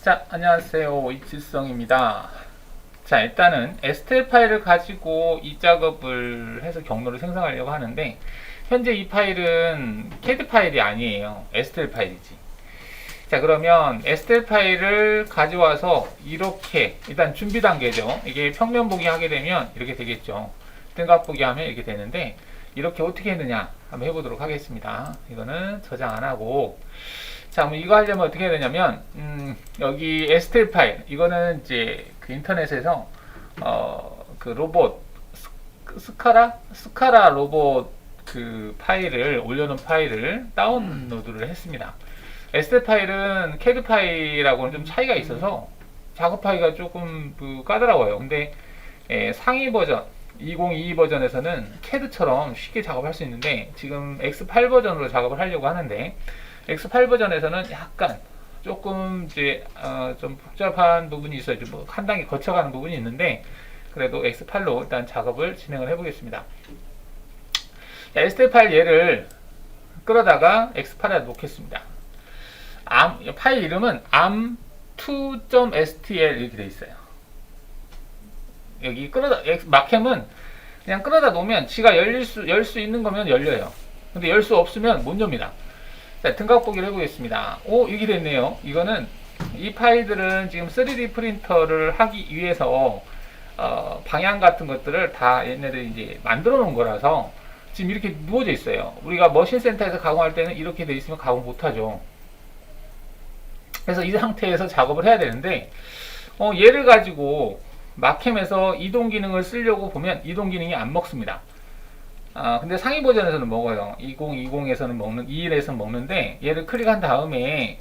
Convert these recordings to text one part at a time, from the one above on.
자, 안녕하세요. 이칠성입니다. 자, 일단은 STL 파일을 가지고 이 작업을 해서 경로를 생성하려고 하는데, 현재 이 파일은 CAD 파일이 아니에요. STL 파일이지. 자, 그러면 STL 파일을 가져와서 이렇게, 일단 준비 단계죠. 이게 평면 보기 하게 되면 이렇게 되겠죠. 등각 보기 하면 이렇게 되는데, 이렇게 어떻게 했느냐 한번 해보도록 하겠습니다. 이거는 저장 안 하고, 자, 그럼 이거 하려면 어떻게 해야 되냐면, 여기 STL 파일, 이거는 이제 그 인터넷에서, 그 로봇, 스카라 로봇 그 파일을, 올려놓은 파일을 다운로드를 했습니다. STL 파일은 CAD 파일하고는 좀 차이가 있어서 작업하기가 조금 까다로워요. 근데 상위 버전, 2022 버전에서는 CAD처럼 쉽게 작업할 수 있는데, 지금 X8 버전으로 작업을 하려고 하는데, X8 버전에서는 약간 조금 이제 좀 복잡한 부분이 있어요. 뭐 한 단계 거쳐가는 부분이 있는데, 그래도 X8로 일단 작업을 진행을 해보겠습니다. STL 파일 얘를 끌어다가 X8에 놓겠습니다. 파일 이름은 am2.stl 이렇게 돼 있어요. 여기 마캠은 그냥 끌어다 놓으면 지가 열 수 있는 거면 열려요. 근데 열 수 없으면 못 엽니다. 자, 등각 보기를 해보겠습니다. 오, 이게 됐네요. 이거는 이 파일들은 지금 3D 프린터를 하기 위해서 방향 같은 것들을 다 얘네들이 이제 만들어 놓은 거라서 지금 이렇게 누워져 있어요. 우리가 머신 센터에서 가공할 때는 이렇게 돼 있으면 가공 못 하죠. 그래서 이 상태에서 작업을 해야 되는데, 얘를 가지고 마캠에서 이동 기능을 쓰려고 보면 이동 기능이 안 먹습니다. 근데 상위 버전에서는 먹어요. 2020에서는 21에서는 먹는데, 얘를 클릭한 다음에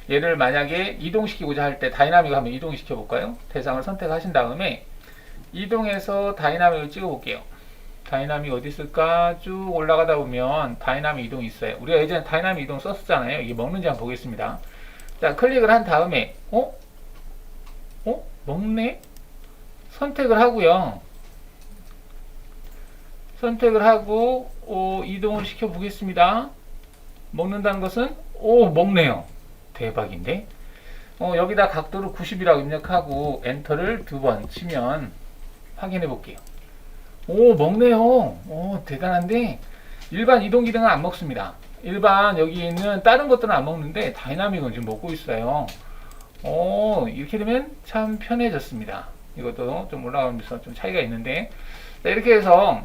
얘를 만약에 이동시키고자 할 때 다이나믹을 한번 이동시켜 볼까요? 대상을 선택하신 다음에 이동해서 다이나믹을 찍어 볼게요. 다이나믹 어디 있을까? 쭉 올라가다 보면 다이나믹 이동이 있어요. 우리가 예전에 다이나믹 이동 썼었잖아요. 이게 먹는지 한번 보겠습니다. 자, 클릭을 한 다음에 먹네? 선택을 하고요. 선택을 하고 이동을 시켜 보겠습니다. 먹는다는 것은 먹네요. 대박인데. 여기다 각도를 90이라고 입력하고 엔터를 2번 치면 확인해 볼게요. 먹네요. 대단한데 일반 이동 기능은 안 먹습니다. 일반 여기 있는 다른 것들은 안 먹는데 다이나믹은 지금 먹고 있어요. 이렇게 되면 참 편해졌습니다. 이것도 좀 올라가면서 좀 차이가 있는데, 자, 이렇게 해서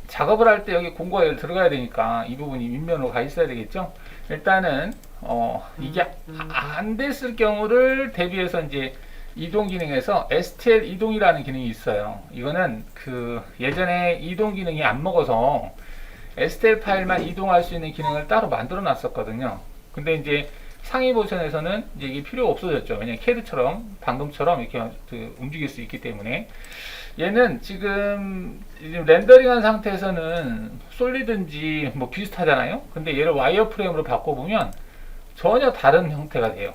작업을 할 때 여기 공구가 들어가야 되니까 이 부분이 윗면으로 가 있어야 되겠죠. 일단은 이게 안 됐을 경우를 대비해서 이제 이동 기능에서 STL 이동이라는 기능이 있어요. 이거는 그 예전에 이동 기능이 안 먹어서 STL 파일만 이동할 수 있는 기능을 따로 만들어 놨었거든요. 근데 이제 상위 버전에서는 이제 이게 필요가 없어졌죠. 왜냐면 CAD처럼 방금처럼 이렇게 움직일 수 있기 때문에. 얘는 지금 렌더링한 상태에서는 솔리드인지 뭐 비슷하잖아요. 근데 얘를 와이어프레임으로 바꿔보면 전혀 다른 형태가 돼요.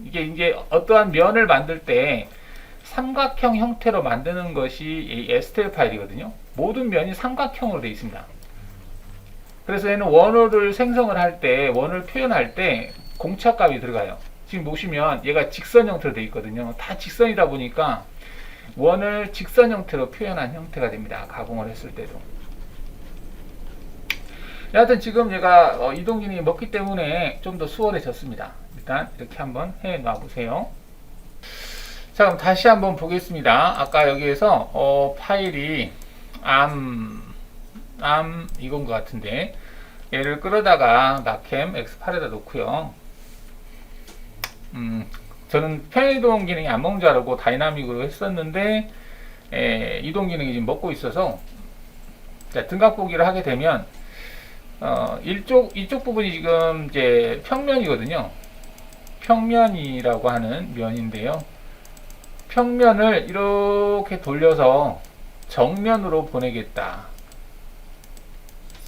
이게 이제 어떠한 면을 만들 때 삼각형 형태로 만드는 것이 이 STL 파일이거든요. 모든 면이 삼각형으로 되어 있습니다. 그래서 얘는 원호를 생성을 할 때, 원을 표현할 때 공차값이 들어가요. 지금 보시면 얘가 직선 형태로 되어 있거든요. 다 직선이다 보니까 원을 직선 형태로 표현한 형태가 됩니다. 가공을 했을 때도. 여하튼 지금 얘가 이동 기능이 먹기 때문에 좀 더 수월해졌습니다. 일단 이렇게 한번 해 놔 보세요. 자, 그럼 다시 한번 보겠습니다. 아까 여기에서 파일이 이건 것 같은데, 얘를 끌어다가 마캠 X8에다 놓고요. 저는 편이동 기능이 안 먹는 줄 알고 다이나믹으로 했었는데, 이동 기능이 지금 먹고 있어서, 자, 등각 보기를 하게 되면 이쪽 부분이 지금 이제 평면이거든요. 평면이라고 하는 면인데요. 평면을 이렇게 돌려서 정면으로 보내겠다.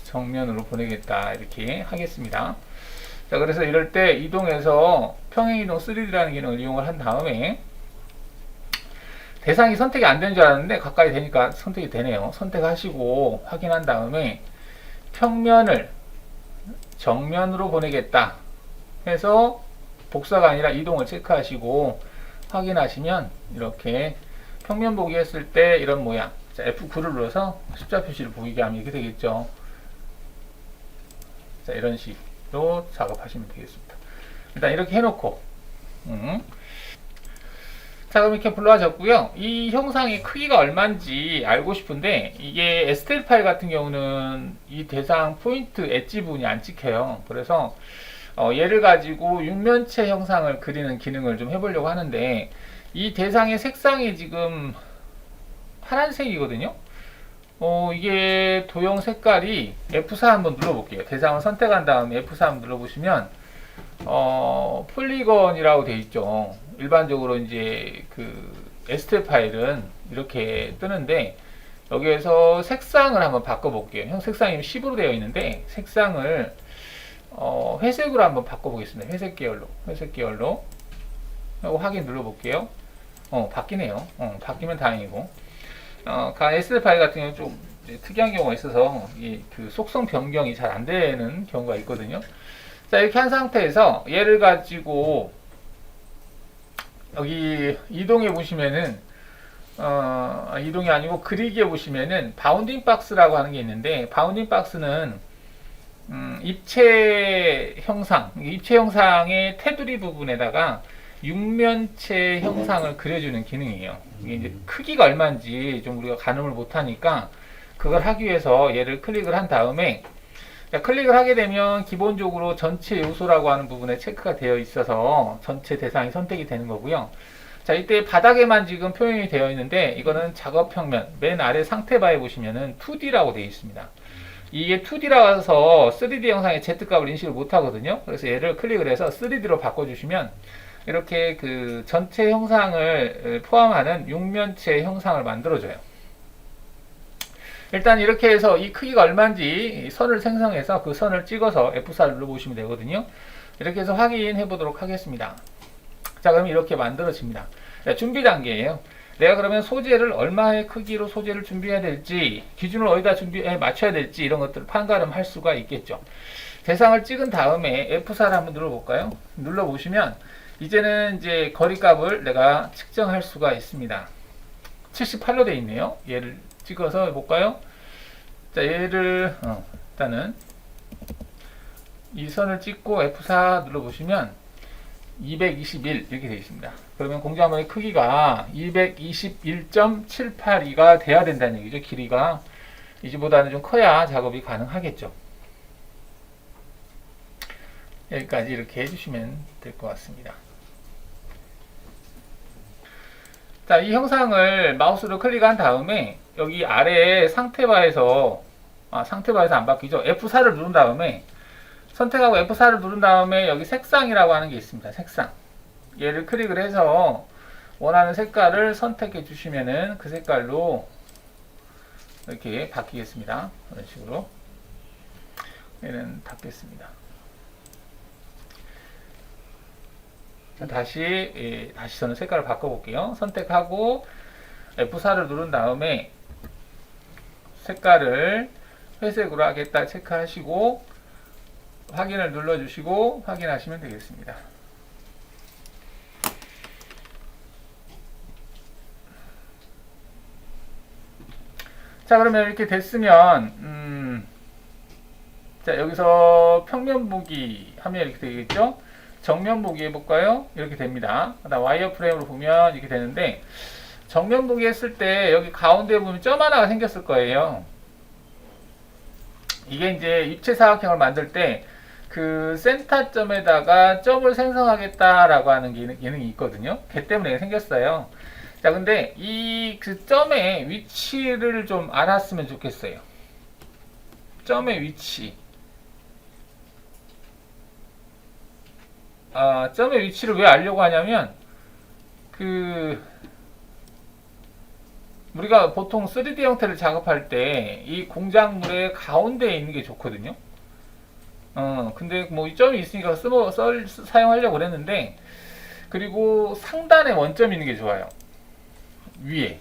정면으로 보내겠다. 이렇게 하겠습니다. 자, 그래서 이럴 때 이동해서 평행이동 3D라는 기능을 이용을 한 다음에, 대상이 선택이 안 되는 줄 알았는데 가까이 되니까 선택이 되네요. 선택하시고 확인한 다음에 평면을 정면으로 보내겠다 해서 복사가 아니라 이동을 체크하시고 확인하시면 이렇게 평면 보기 했을 때 이런 모양. 자, F9를 눌러서 십자 표시를 보이게 하면 이렇게 되겠죠. 자, 이런 식으로 작업하시면 되겠습니다. 일단 이렇게 해놓고 자, 그럼 이렇게 불러졌고요. 이 형상의 크기가 얼마인지 알고 싶은데 이게 STL 파일 같은 경우는 이 대상 포인트 엣지 부분이 안 찍혀요. 그래서 얘를 가지고 육면체 형상을 그리는 기능을 좀 해보려고 하는데 이 대상의 색상이 지금 파란색이거든요. 이게 도형 색깔이 F4 한번 눌러볼게요. 대상을 선택한 다음에 F4 한번 눌러보시면 폴리건이라고 되어 있죠. 일반적으로 이제 그 STL 파일은 이렇게 뜨는데 여기에서 색상을 한번 바꿔볼게요. 형 색상이 10으로 되어 있는데 색상을 회색으로 한번 바꿔보겠습니다. 회색 계열로 하고 확인 눌러볼게요. 바뀌네요. 바뀌면 다행이고. STL 파일 같은 경우는 좀 특이한 경우가 있어서 그 속성 변경이 잘 안 되는 경우가 있거든요. 자, 이렇게 한 상태에서 얘를 가지고 여기 이동해 보시면은 이동이 아니고 그리기에 보시면은 바운딩 박스라고 하는 게 있는데 바운딩 박스는 입체 형상의 테두리 부분에다가 육면체 형상을 그려주는 기능이에요. 이게 이제 크기가 얼마인지 좀 우리가 가늠을 못하니까 그걸 하기 위해서 얘를 클릭을 한 다음에 클릭을 하게 되면 기본적으로 전체 요소라고 하는 부분에 체크가 되어 있어서 전체 대상이 선택이 되는 거고요. 자, 이때 바닥에만 지금 표현이 되어 있는데 이거는 작업 평면 맨 아래 상태바에 보시면은 2D라고 되어 있습니다. 이게 2D라서 3D 영상의 Z값을 인식을 못 하거든요. 그래서 얘를 클릭을 해서 3D로 바꿔주시면 이렇게 그 전체 형상을 포함하는 육면체 형상을 만들어줘요. 일단 이렇게 해서 이 크기가 얼마인지 선을 생성해서 그 선을 찍어서 F4를 눌러보시면 되거든요. 이렇게 해서 확인해 보도록 하겠습니다. 자, 그럼 이렇게 만들어집니다. 자, 준비 단계예요. 내가 그러면 소재를 얼마의 크기로 소재를 준비해야 될지, 기준을 어디다 맞춰야 될지 이런 것들을 판가름할 수가 있겠죠. 대상을 찍은 다음에 F4를 한번 눌러볼까요? 눌러보시면 이제는 이제 거리값을 내가 측정할 수가 있습니다. 78로 되어 있네요. 얘를 찍어서 볼까요? 자, 얘를 일단은 이 선을 찍고 F4 눌러보시면 221 이렇게 되어 있습니다. 그러면 공작물의 크기가 221.782가 돼야 된다는 얘기죠. 길이가 이제보다는 좀 커야 작업이 가능하겠죠. 여기까지 이렇게 해주시면 될 것 같습니다. 자, 이 형상을 마우스로 클릭한 다음에 여기 아래에 상태바에서 안 바뀌죠. F4를 누른 다음에 선택하고 F4를 누른 다음에 여기 색상이라고 하는 게 있습니다. 색상. 얘를 클릭을 해서 원하는 색깔을 선택해 주시면은 그 색깔로 이렇게 바뀌겠습니다. 이런 식으로 얘는 닫겠습니다. 자, 다시 저는 색깔을 바꿔볼게요. 선택하고 F4를 누른 다음에 색깔을 회색으로 하겠다 체크하시고 확인을 눌러주시고 확인하시면 되겠습니다. 자, 그러면 이렇게 됐으면 자, 여기서 평면 보기 하면 이렇게 되겠죠. 정면 보기 해볼까요? 이렇게 됩니다. 그다음 와이어 프레임으로 보면 이렇게 되는데 정면 보기 했을 때 여기 가운데 보면 점 하나가 생겼을 거예요. 이게 이제 입체 사각형을 만들 때 그 센터점에다가 점을 생성하겠다라고 하는 기능이 있거든요. 걔 때문에 생겼어요. 자, 근데 이 그 점의 위치를 좀 알았으면 좋겠어요. 점의 위치. 점의 위치를 왜 알려고 하냐면 우리가 보통 3D 형태를 작업할 때 이 공작물의 가운데에 있는 게 좋거든요. 근데 뭐 이 점이 있으니까 사용하려고 그랬는데, 그리고 상단에 원점이 있는 게 좋아요. 위에.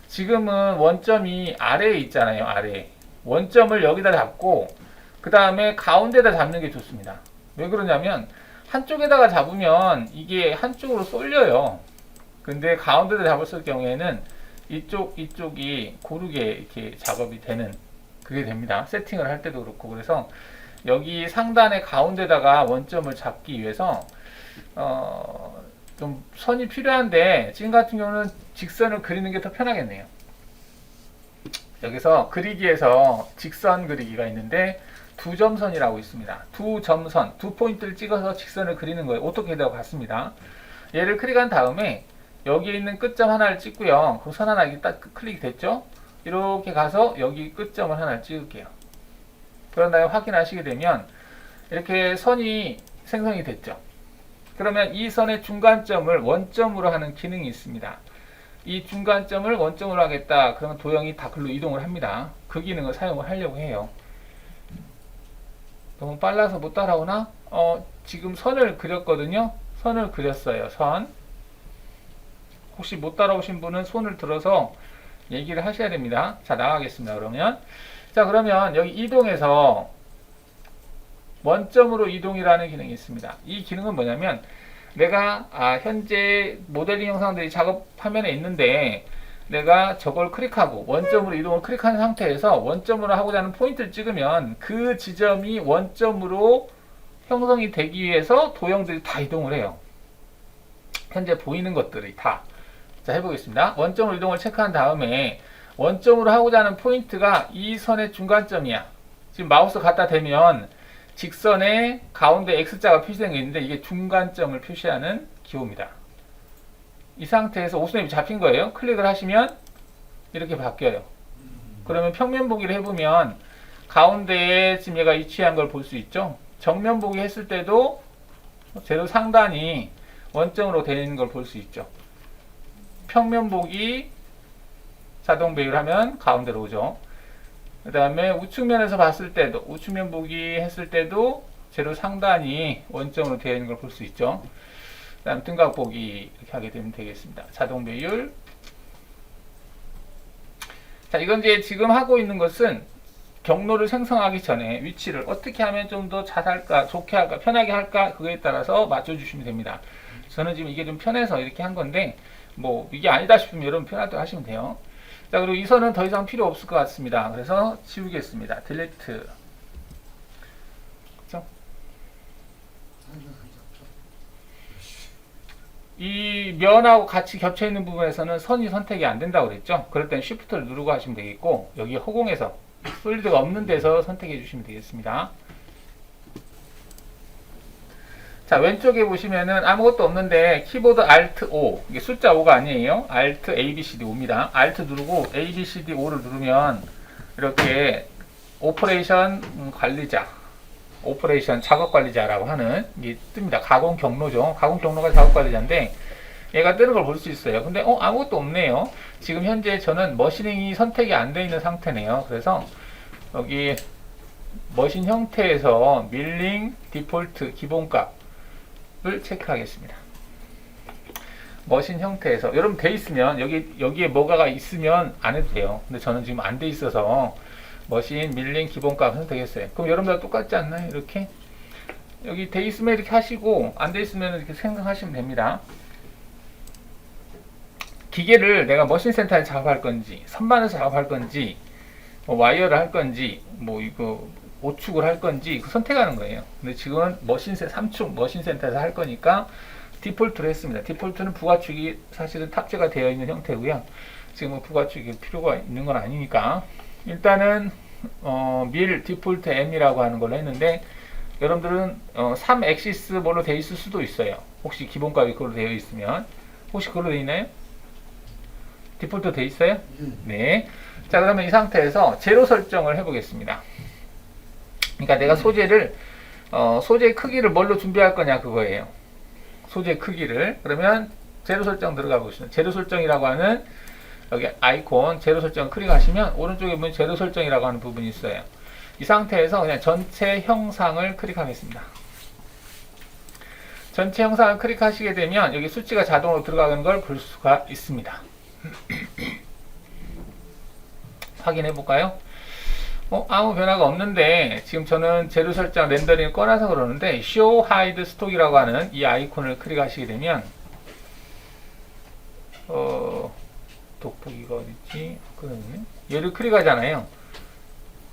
지금은 원점이 아래에 있잖아요. 아래에. 원점을 여기다 잡고 그 다음에 가운데다 잡는 게 좋습니다. 왜 그러냐면 한쪽에다가 잡으면 이게 한쪽으로 쏠려요. 근데 가운데다 잡았을 경우에는 이쪽이 고르게 이렇게 작업이 되는 그게 됩니다. 세팅을 할 때도 그렇고. 그래서 여기 상단의 가운데다가 원점을 잡기 위해서 좀 선이 필요한데 지금 같은 경우는 직선을 그리는 게 더 편하겠네요. 여기서 그리기에서 직선 그리기가 있는데 두 점선이라고 있습니다. 두 점선, 두 포인트를 찍어서 직선을 그리는 거예요. 오토캐드하고 같습니다. 얘를 클릭한 다음에 여기에 있는 끝점 하나를 찍고요. 그 선 하나 이렇게 딱 클릭이 됐죠? 이렇게 가서 여기 끝점을 하나 찍을게요. 그런 다음에 확인하시게 되면 이렇게 선이 생성이 됐죠. 그러면 이 선의 중간점을 원점으로 하는 기능이 있습니다. 이 중간점을 원점으로 하겠다. 그러면 도형이 다 글로 이동을 합니다. 그 기능을 사용을 하려고 해요. 너무 빨라서 못 따라오나? 지금 선을 그렸거든요. 선을 그렸어요. 선. 혹시 못 따라오신 분은 손을 들어서 얘기를 하셔야 됩니다. 자, 나가겠습니다. 그러면. 자, 그러면 여기 이동해서 원점으로 이동이라는 기능이 있습니다. 이 기능은 뭐냐면 내가 현재 모델링 영상들이 작업 화면에 있는데 내가 저걸 클릭하고 원점으로 이동을 클릭한 상태에서 원점으로 하고자 하는 포인트를 찍으면 그 지점이 원점으로 형성이 되기 위해서 도형들이 다 이동을 해요. 현재 보이는 것들이 다. 자, 해보겠습니다. 원점으로 이동을 체크한 다음에 원점으로 하고자 하는 포인트가 이 선의 중간점이야. 지금 마우스 갖다 대면 직선의 가운데 X자가 표시된 게 있는데 이게 중간점을 표시하는 기호입니다. 이 상태에서 오수냅이 잡힌 거예요. 클릭을 하시면 이렇게 바뀌어요. 그러면 평면 보기를 해보면 가운데에 지금 얘가 위치한 걸 볼 수 있죠. 정면 보기 했을 때도 제로 상단이 원점으로 되어 있는 걸 볼 수 있죠. 평면 보기 자동 배열하면 가운데로 오죠. 그 다음에 우측면에서 봤을 때도 우측면 보기 했을 때도 제로 상단이 원점으로 되어 있는 걸 볼 수 있죠. 그 다음 등각 보기 이렇게 하게 되면 되겠습니다. 자동 배율. 자, 이건 이제 지금 하고 있는 것은 경로를 생성하기 전에 위치를 어떻게 하면 좀 더 잘 할까, 좋게 할까, 편하게 할까 그거에 따라서 맞춰주시면 됩니다. 저는 지금 이게 좀 편해서 이렇게 한 건데 뭐 이게 아니다 싶으면 여러분 편할 때 하시면 돼요. 자, 그리고 이 선은 더 이상 필요 없을 것 같습니다. 그래서 지우겠습니다. 딜리트. 그렇죠? 이 면하고 같이 겹쳐 있는 부분에서는 선이 선택이 안 된다고 그랬죠? 그럴 땐 Shift를 누르고 하시면 되겠고 여기 허공에서 솔리드가 없는 데서 선택해 주시면 되겠습니다. 자, 왼쪽에 보시면은 아무것도 없는데 키보드 Alt O, 이게 숫자 5가 아니에요. Alt ABCD 5입니다. Alt 누르고 ABCD 5를 누르면 이렇게 오퍼레이션 관리자, 오퍼레이션 작업 관리자라고 하는 게 뜹니다. 가공 경로죠. 가공 경로가 작업 관리자인데 얘가 뜨는 걸 볼 수 있어요. 근데 아무것도 없네요. 지금 현재 저는 머신링이 선택이 안 되어 있는 상태네요. 그래서 여기 머신 형태에서 밀링 디폴트 기본값 을 체크하겠습니다. 머신 형태에서 여러분 돼 있으면 여기에 뭐가 있으면 안 해도 돼요. 근데 저는 지금 안 돼 있어서 머신 밀링 기본값 선택했어요. 그럼 여러분들 똑같지 않나요? 이렇게 여기 돼 있으면 이렇게 하시고 안 돼 있으면 이렇게 생성하시면 됩니다. 기계를 내가 머신 센터에 작업할 건지 선반에서 작업할 건지 뭐 와이어를 할 건지 뭐 이거 오축을 할 건지 선택하는 거예요. 근데 지금은 3축 머신 센터에서 할 거니까 디폴트로 했습니다. 디폴트는 부가축이 사실은 탑재가 되어 있는 형태고요. 지금 부가축이 필요가 있는 건 아니니까 일단은 밀 디폴트 M이라고 하는 걸로 했는데 여러분들은 3엑시스 뭘로 되어 있을 수도 있어요. 혹시 기본값이 그걸로 되어 있으면 혹시 그걸로 되어 있나요? 디폴트 되어 있어요? 네. 자, 그러면 이 상태에서 제로 설정을 해보겠습니다. 그러니까 내가 소재를 소재 크기를 뭘로 준비할 거냐 그거예요. 소재 크기를. 그러면 제로 설정 들어가 보시면 제로 설정이라고 하는 여기 아이콘 제로 설정 클릭하시면 오른쪽에 보면 제로 설정이라고 하는 부분이 있어요. 이 상태에서 그냥 전체 형상을 클릭하겠습니다. 전체 형상을 클릭하시게 되면 여기 수치가 자동으로 들어가는 걸 볼 수가 있습니다. 확인해 볼까요? 아무 변화가 없는데 지금 저는 재료 설정 렌더링을 꺼놔서 그러는데 Show Hide Stock이라고 하는 이 아이콘을 클릭하시게 되면 돋보기가 어딨지? 그러네. 얘를 클릭하잖아요.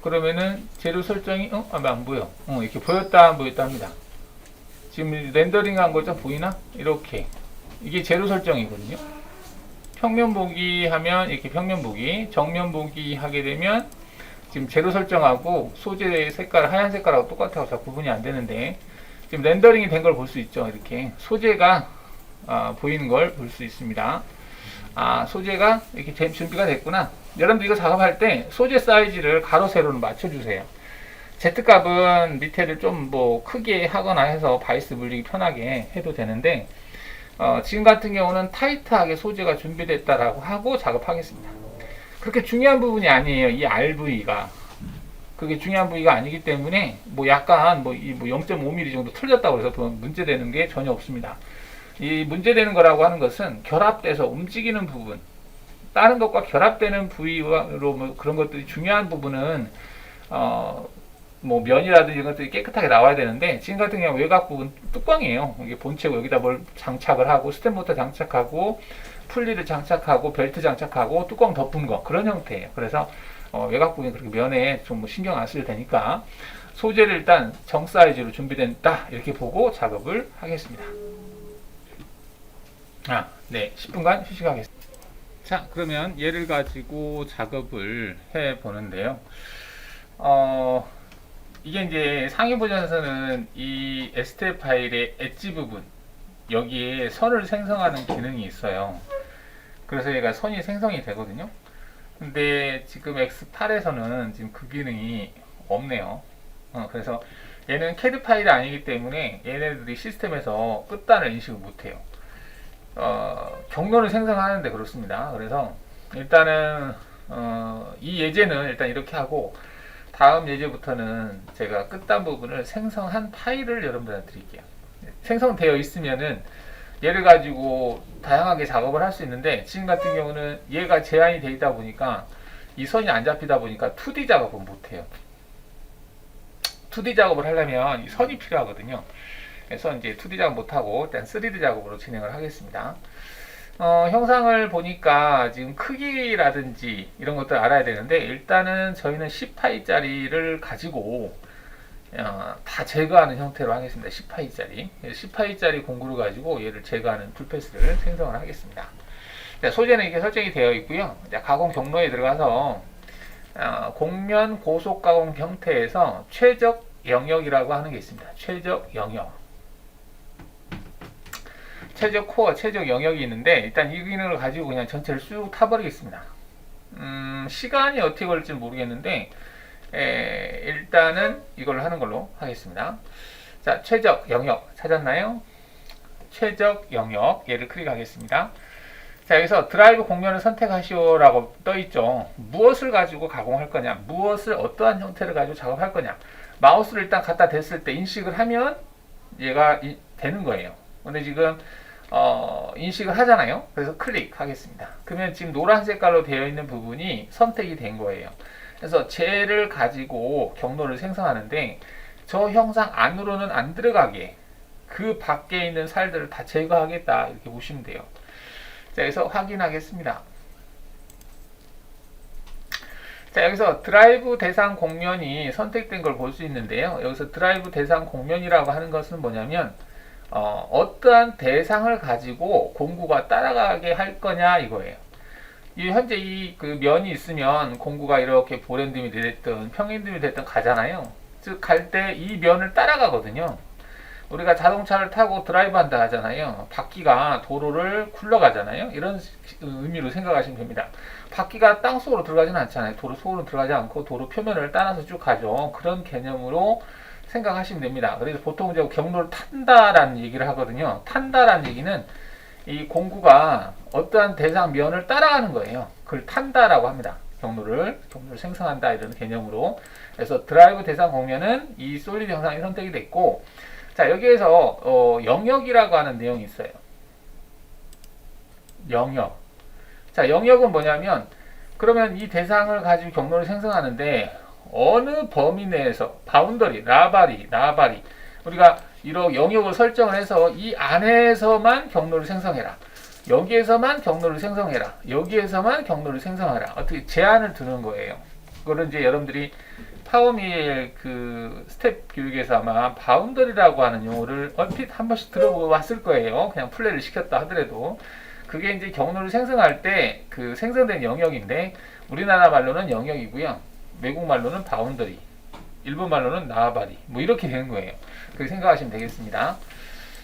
그러면은 재료 설정이 안 보여. 이렇게 보였다 안 보였다 합니다. 지금 렌더링 한 거 좀 보이나? 이렇게 이게 재료 설정이거든요. 평면 보기 하면 이렇게 평면 보기, 정면 보기 하게 되면 지금 재료 설정하고 소재 색깔 하얀 색깔하고 똑같아서 잘 구분이 안 되는데 지금 렌더링이 된 걸 볼 수 있죠. 이렇게 소재가 보이는 걸 볼 수 있습니다. 소재가 이렇게 준비가 됐구나. 여러분들 이거 작업할 때 소재 사이즈를 가로 세로로 맞춰주세요. Z값은 밑에를 좀 뭐 크게 하거나 해서 바이스 물리기 편하게 해도 되는데 지금 같은 경우는 타이트하게 소재가 준비됐다라고 하고 작업하겠습니다. 그렇게 중요한 부분이 아니에요. 이 RV가 그게 중요한 부위가 아니기 때문에 뭐 약간 뭐 0.5mm 정도 틀렸다고 해서 문제되는 게 전혀 없습니다. 이 문제되는 거라고 하는 것은 결합돼서 움직이는 부분, 다른 것과 결합되는 부위로 뭐 그런 것들이 중요한 부분은 뭐 면이라든지 이런 것들이 깨끗하게 나와야 되는데 지금 같은 경우 외곽 부분 뚜껑이에요. 이게 본체고 여기다 뭘 장착을 하고 스텝모터 장착하고 풀리를 장착하고 벨트 장착하고 뚜껑 덮은 거 그런 형태예요. 그래서 외곽 부분이 그렇게 면에 좀 뭐 신경 안 쓰셔도 되니까 소재를 일단 정 사이즈로 준비된다 이렇게 보고 작업을 하겠습니다. 네, 10분간 휴식하겠습니다. 자, 그러면 얘를 가지고 작업을 해 보는데요. 이게 이제 상위 버전에서는 이 STL 파일의 엣지 부분 여기에 선을 생성하는 기능이 있어요. 그래서 얘가 선이 생성이 되거든요. 근데 지금 X8에서는 지금 그 기능이 없네요. 그래서 얘는 CAD 파일이 아니기 때문에 얘네들이 시스템에서 끝단을 인식을 못해요. 경로를 생성하는데 그렇습니다. 그래서 일단은 이 예제는 일단 이렇게 하고 다음 예제부터는 제가 끝단 부분을 생성한 파일을 여러분들한테 드릴게요. 생성되어 있으면은 얘를 가지고 다양하게 작업을 할 수 있는데 지금 같은 경우는 얘가 제한이 되어 있다 보니까 이 선이 안 잡히다 보니까 2D 작업은 못해요. 2D 작업을 하려면 이 선이 필요하거든요. 그래서 이제 2D 작업 못하고 일단 3D 작업으로 진행을 하겠습니다. 형상을 보니까 지금 크기라든지 이런 것들 알아야 되는데 일단은 저희는 10파이짜리를 가지고 다 제거하는 형태로 하겠습니다. 10파이짜리 10파이짜리 공구를 가지고 얘를 제거하는 풀패스를 생성을 하겠습니다. 자, 소재는 이렇게 설정이 되어 있고요. 자, 가공 경로에 들어가서 곡면 고속 가공 형태에서 최적 영역이라고 하는 게 있습니다. 최적 영역, 최적 코어, 최적 영역이 있는데 일단 이 기능을 가지고 그냥 전체를 쑥 타버리겠습니다. 시간이 어떻게 걸릴지 모르겠는데 일단은 이걸 하는 걸로 하겠습니다. 자, 최적 영역 찾았나요? 최적 영역 얘를 클릭하겠습니다. 자, 여기서 드라이브 곡면을 선택하시오라고 떠있죠. 무엇을 가지고 가공할 거냐, 무엇을 어떠한 형태를 가지고 작업할 거냐, 마우스를 일단 갖다 댔을 때 인식을 하면 얘가 되는 거예요. 근데 지금 인식을 하잖아요. 그래서 클릭하겠습니다. 그러면 지금 노란 색깔로 되어 있는 부분이 선택이 된 거예요. 그래서 쟤를 가지고 경로를 생성하는데 저 형상 안으로는 안 들어가게 그 밖에 있는 살들을 다 제거하겠다 이렇게 보시면 돼요. 자, 여기서 확인하겠습니다. 자, 여기서 드라이브 대상 곡면이 선택된 걸 볼 수 있는데요. 여기서 드라이브 대상 곡면이라고 하는 것은 뭐냐면 어떠한 대상을 가지고 공구가 따라가게 할 거냐 이거예요. 현재 이 그 면이 있으면 공구가 이렇게 보랜듬이 됐든 평행듬이 됐든 가잖아요. 즉 갈 때 이 면을 따라가거든요. 우리가 자동차를 타고 드라이브 한다 하잖아요. 바퀴가 도로를 굴러가잖아요. 이런 의미로 생각하시면 됩니다. 바퀴가 땅속으로 들어가지는 않잖아요. 도로 속으로 들어가지 않고 도로 표면을 따라서 쭉 가죠. 그런 개념으로 생각하시면 됩니다. 그래서 보통 이제 경로를 탄다라는 얘기를 하거든요. 탄다라는 얘기는 이 공구가 어떠한 대상 면을 따라가는 거예요. 그걸 탄다라고 합니다. 경로를 생성한다 이런 개념으로. 그래서 드라이브 대상 곡면은 이 솔리드 형상이 선택이 됐고, 자, 여기에서 영역이라고 하는 내용이 있어요. 영역. 자, 영역은 뭐냐면 그러면 이 대상을 가지고 경로를 생성하는데 어느 범위 내에서 바운더리, 라바리 우리가 이런 영역을 설정을 해서 이 안에서만 경로를 생성해라. 여기에서만 경로를 생성해라. 여기에서만 경로를 생성하라. 어떻게 제한을 두는 거예요. 그거를 이제 여러분들이 파워밀 그 스텝 교육에서 아마 바운더리라고 하는 용어를 얼핏 한 번씩 들어봤을 거예요. 그냥 플레이를 시켰다 하더라도. 그게 이제 경로를 생성할 때 그 생성된 영역인데 우리나라 말로는 영역이고요. 외국 말로는 바운더리, 일본 말로는 나와바리 뭐 이렇게 되는 거예요. 그렇게 생각하시면 되겠습니다.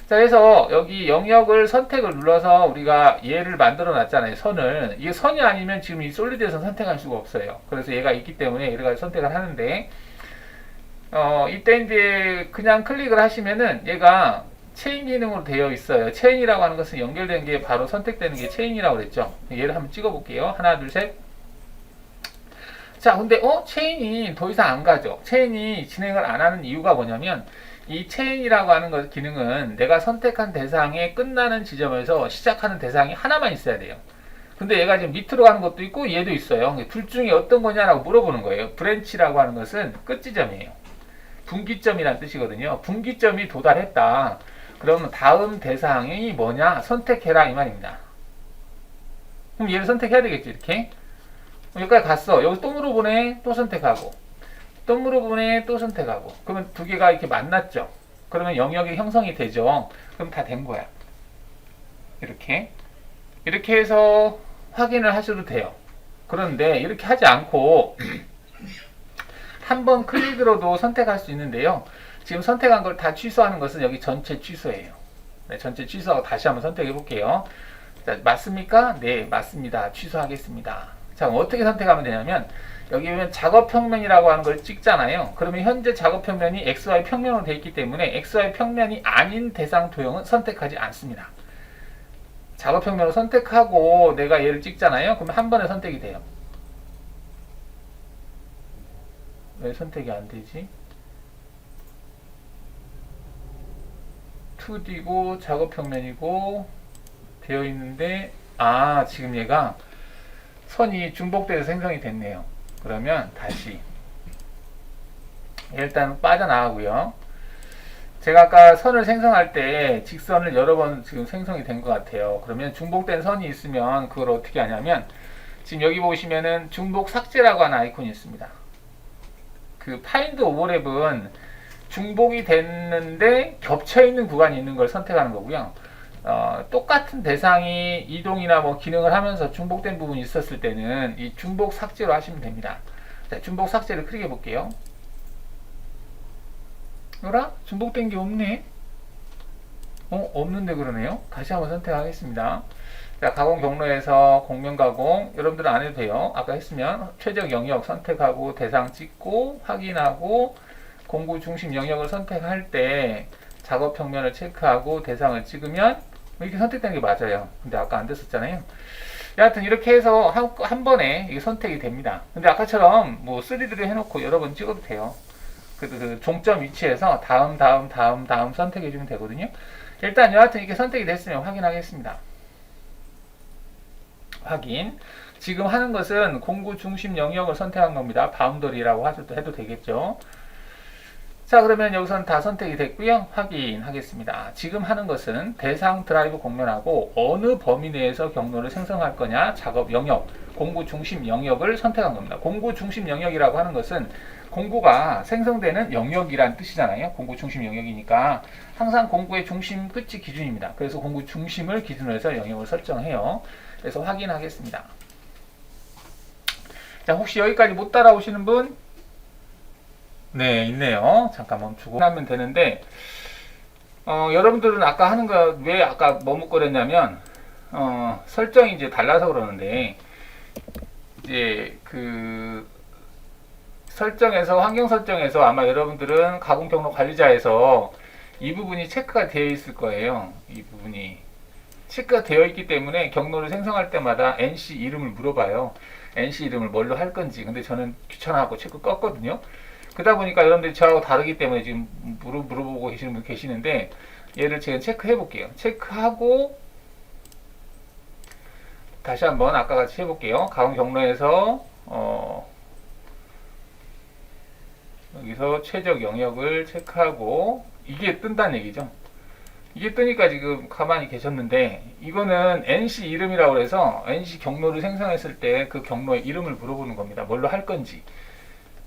자, 그래서 여기 영역을 선택을 눌러서 우리가 얘를 만들어 놨잖아요. 선을. 이게 선이 아니면 지금 이 솔리드에서 선택할 수가 없어요. 그래서 얘가 있기 때문에 여러 가지 선택을 하는데 이때 이제 그냥 클릭을 하시면은 얘가 체인 기능으로 되어 있어요. 체인이라고 하는 것은 연결된 게 바로 선택되는 게 체인이라고 그랬죠. 얘를 한번 찍어 볼게요. 하나, 둘, 셋. 자, 근데 체인이 더 이상 안 가죠. 체인이 진행을 안 하는 이유가 뭐냐면 이 체인이라고 하는 것 기능은 내가 선택한 대상의 끝나는 지점에서 시작하는 대상이 하나만 있어야 돼요. 근데 얘가 지금 밑으로 가는 것도 있고 얘도 있어요. 둘 중에 어떤 거냐라고 물어보는 거예요. 브랜치라고 하는 것은 끝 지점이에요. 분기점이란 뜻이거든요. 분기점이 도달했다. 그러면 다음 대상이 뭐냐? 선택해라 이 말입니다. 그럼 얘를 선택해야 되겠죠. 이렇게. 여기까지 갔어. 여기 또 물어보네. 또 선택하고. 또 물어보네. 또 선택하고. 그러면 두 개가 이렇게 만났죠. 그러면 영역이 형성이 되죠. 그럼 다 된 거야. 이렇게. 이렇게 해서 확인을 하셔도 돼요. 그런데 이렇게 하지 않고 한 번 클릭으로도 선택할 수 있는데요. 지금 선택한 걸 다 취소하는 것은 여기 전체 취소예요. 네, 전체 취소하고 다시 한번 선택해 볼게요. 자, 맞습니까? 네, 맞습니다. 취소하겠습니다. 자, 어떻게 선택하면 되냐면 여기 보면 작업 평면이라고 하는 걸 찍잖아요. 그러면 현재 작업 평면이 XY 평면으로 되어 있기 때문에 XY 평면이 아닌 대상 도형은 선택하지 않습니다. 작업 평면으로 선택하고 내가 얘를 찍잖아요. 그러면 한 번에 선택이 돼요. 왜 선택이 안 되지? 2D고 작업 평면이고 되어 있는데 지금 얘가 선이 중복돼서 생성이 됐네요. 그러면 다시 일단 빠져나가고요. 제가 아까 선을 생성할 때 직선을 여러 번 지금 생성이 된 것 같아요. 그러면 중복된 선이 있으면 그걸 어떻게 하냐면 지금 여기 보시면은 중복 삭제라고 하는 아이콘이 있습니다. 그 파인드 오버랩은 중복이 됐는데 겹쳐있는 구간이 있는 걸 선택하는 거고요. 똑같은 대상이 이동이나 뭐 기능을 하면서 중복된 부분이 있었을 때는 이 중복 삭제로 하시면 됩니다. 자, 중복 삭제를 클릭해 볼게요. 어라? 중복된 게 없네? 없는데 그러네요. 다시 한번 선택하겠습니다. 자, 가공 경로에서 공면 가공 여러분들은 안 해도 돼요. 아까 했으면 최적 영역 선택하고 대상 찍고 확인하고 공구 중심 영역을 선택할 때 작업 평면을 체크하고 대상을 찍으면 이렇게 선택되는 게 맞아요. 근데 아까 안 됐었잖아요. 여하튼 이렇게 해서 한 번에 이게 선택이 됩니다. 근데 아까처럼 뭐 3D로 해놓고 여러 번 찍어도 돼요. 그 종점 위치에서 다음 선택해 주면 되거든요. 일단 여하튼 이렇게 선택이 됐으면 확인하겠습니다. 확인. 지금 하는 것은 공구 중심 영역을 선택한 겁니다. 바운더리라고 해도 되겠죠. 자, 그러면 여기서는 다 선택이 됐고요. 확인하겠습니다. 지금 하는 것은 대상 드라이브 공면하고 어느 범위 내에서 경로를 생성할 거냐, 작업 영역, 공구 중심 영역을 선택한 겁니다. 공구 중심 영역이라고 하는 것은 공구가 생성되는 영역이란 뜻이잖아요. 공구 중심 영역이니까 항상 공구의 중심 끝이 기준입니다. 그래서 공구 중심을 기준으로 해서 영역을 설정해요. 그래서 확인하겠습니다. 자, 혹시 여기까지 못 따라오시는 분? 네, 있네요. 잠깐 멈추고 하면 되는데 여러분들은 아까 하는 거 왜 아까 머뭇거렸냐면 설정이 이제 달라서 그러는데 이제 그 설정에서 환경 설정에서 아마 여러분들은 가공 경로 관리자에서 이 부분이 체크가 되어 있을 거예요. 이 부분이 체크가 되어 있기 때문에 경로를 생성할 때마다 NC 이름을 물어봐요. NC 이름을 뭘로 할 건지. 근데 저는 귀찮아하고 체크 껐거든요. 그러다 보니까 여러분들이 저하고 다르기 때문에 지금 물어보고 계시는 분 계시는데 얘를 제가 체크해 볼게요. 체크하고 다시 한번 아까 같이 해볼게요. 가공 경로에서 여기서 최적 영역을 체크하고 이게 뜬다는 얘기죠. 이게 뜨니까 지금 가만히 계셨는데 이거는 NC 이름이라고 해서 NC 경로를 생성했을 때 그 경로의 이름을 물어보는 겁니다. 뭘로 할 건지.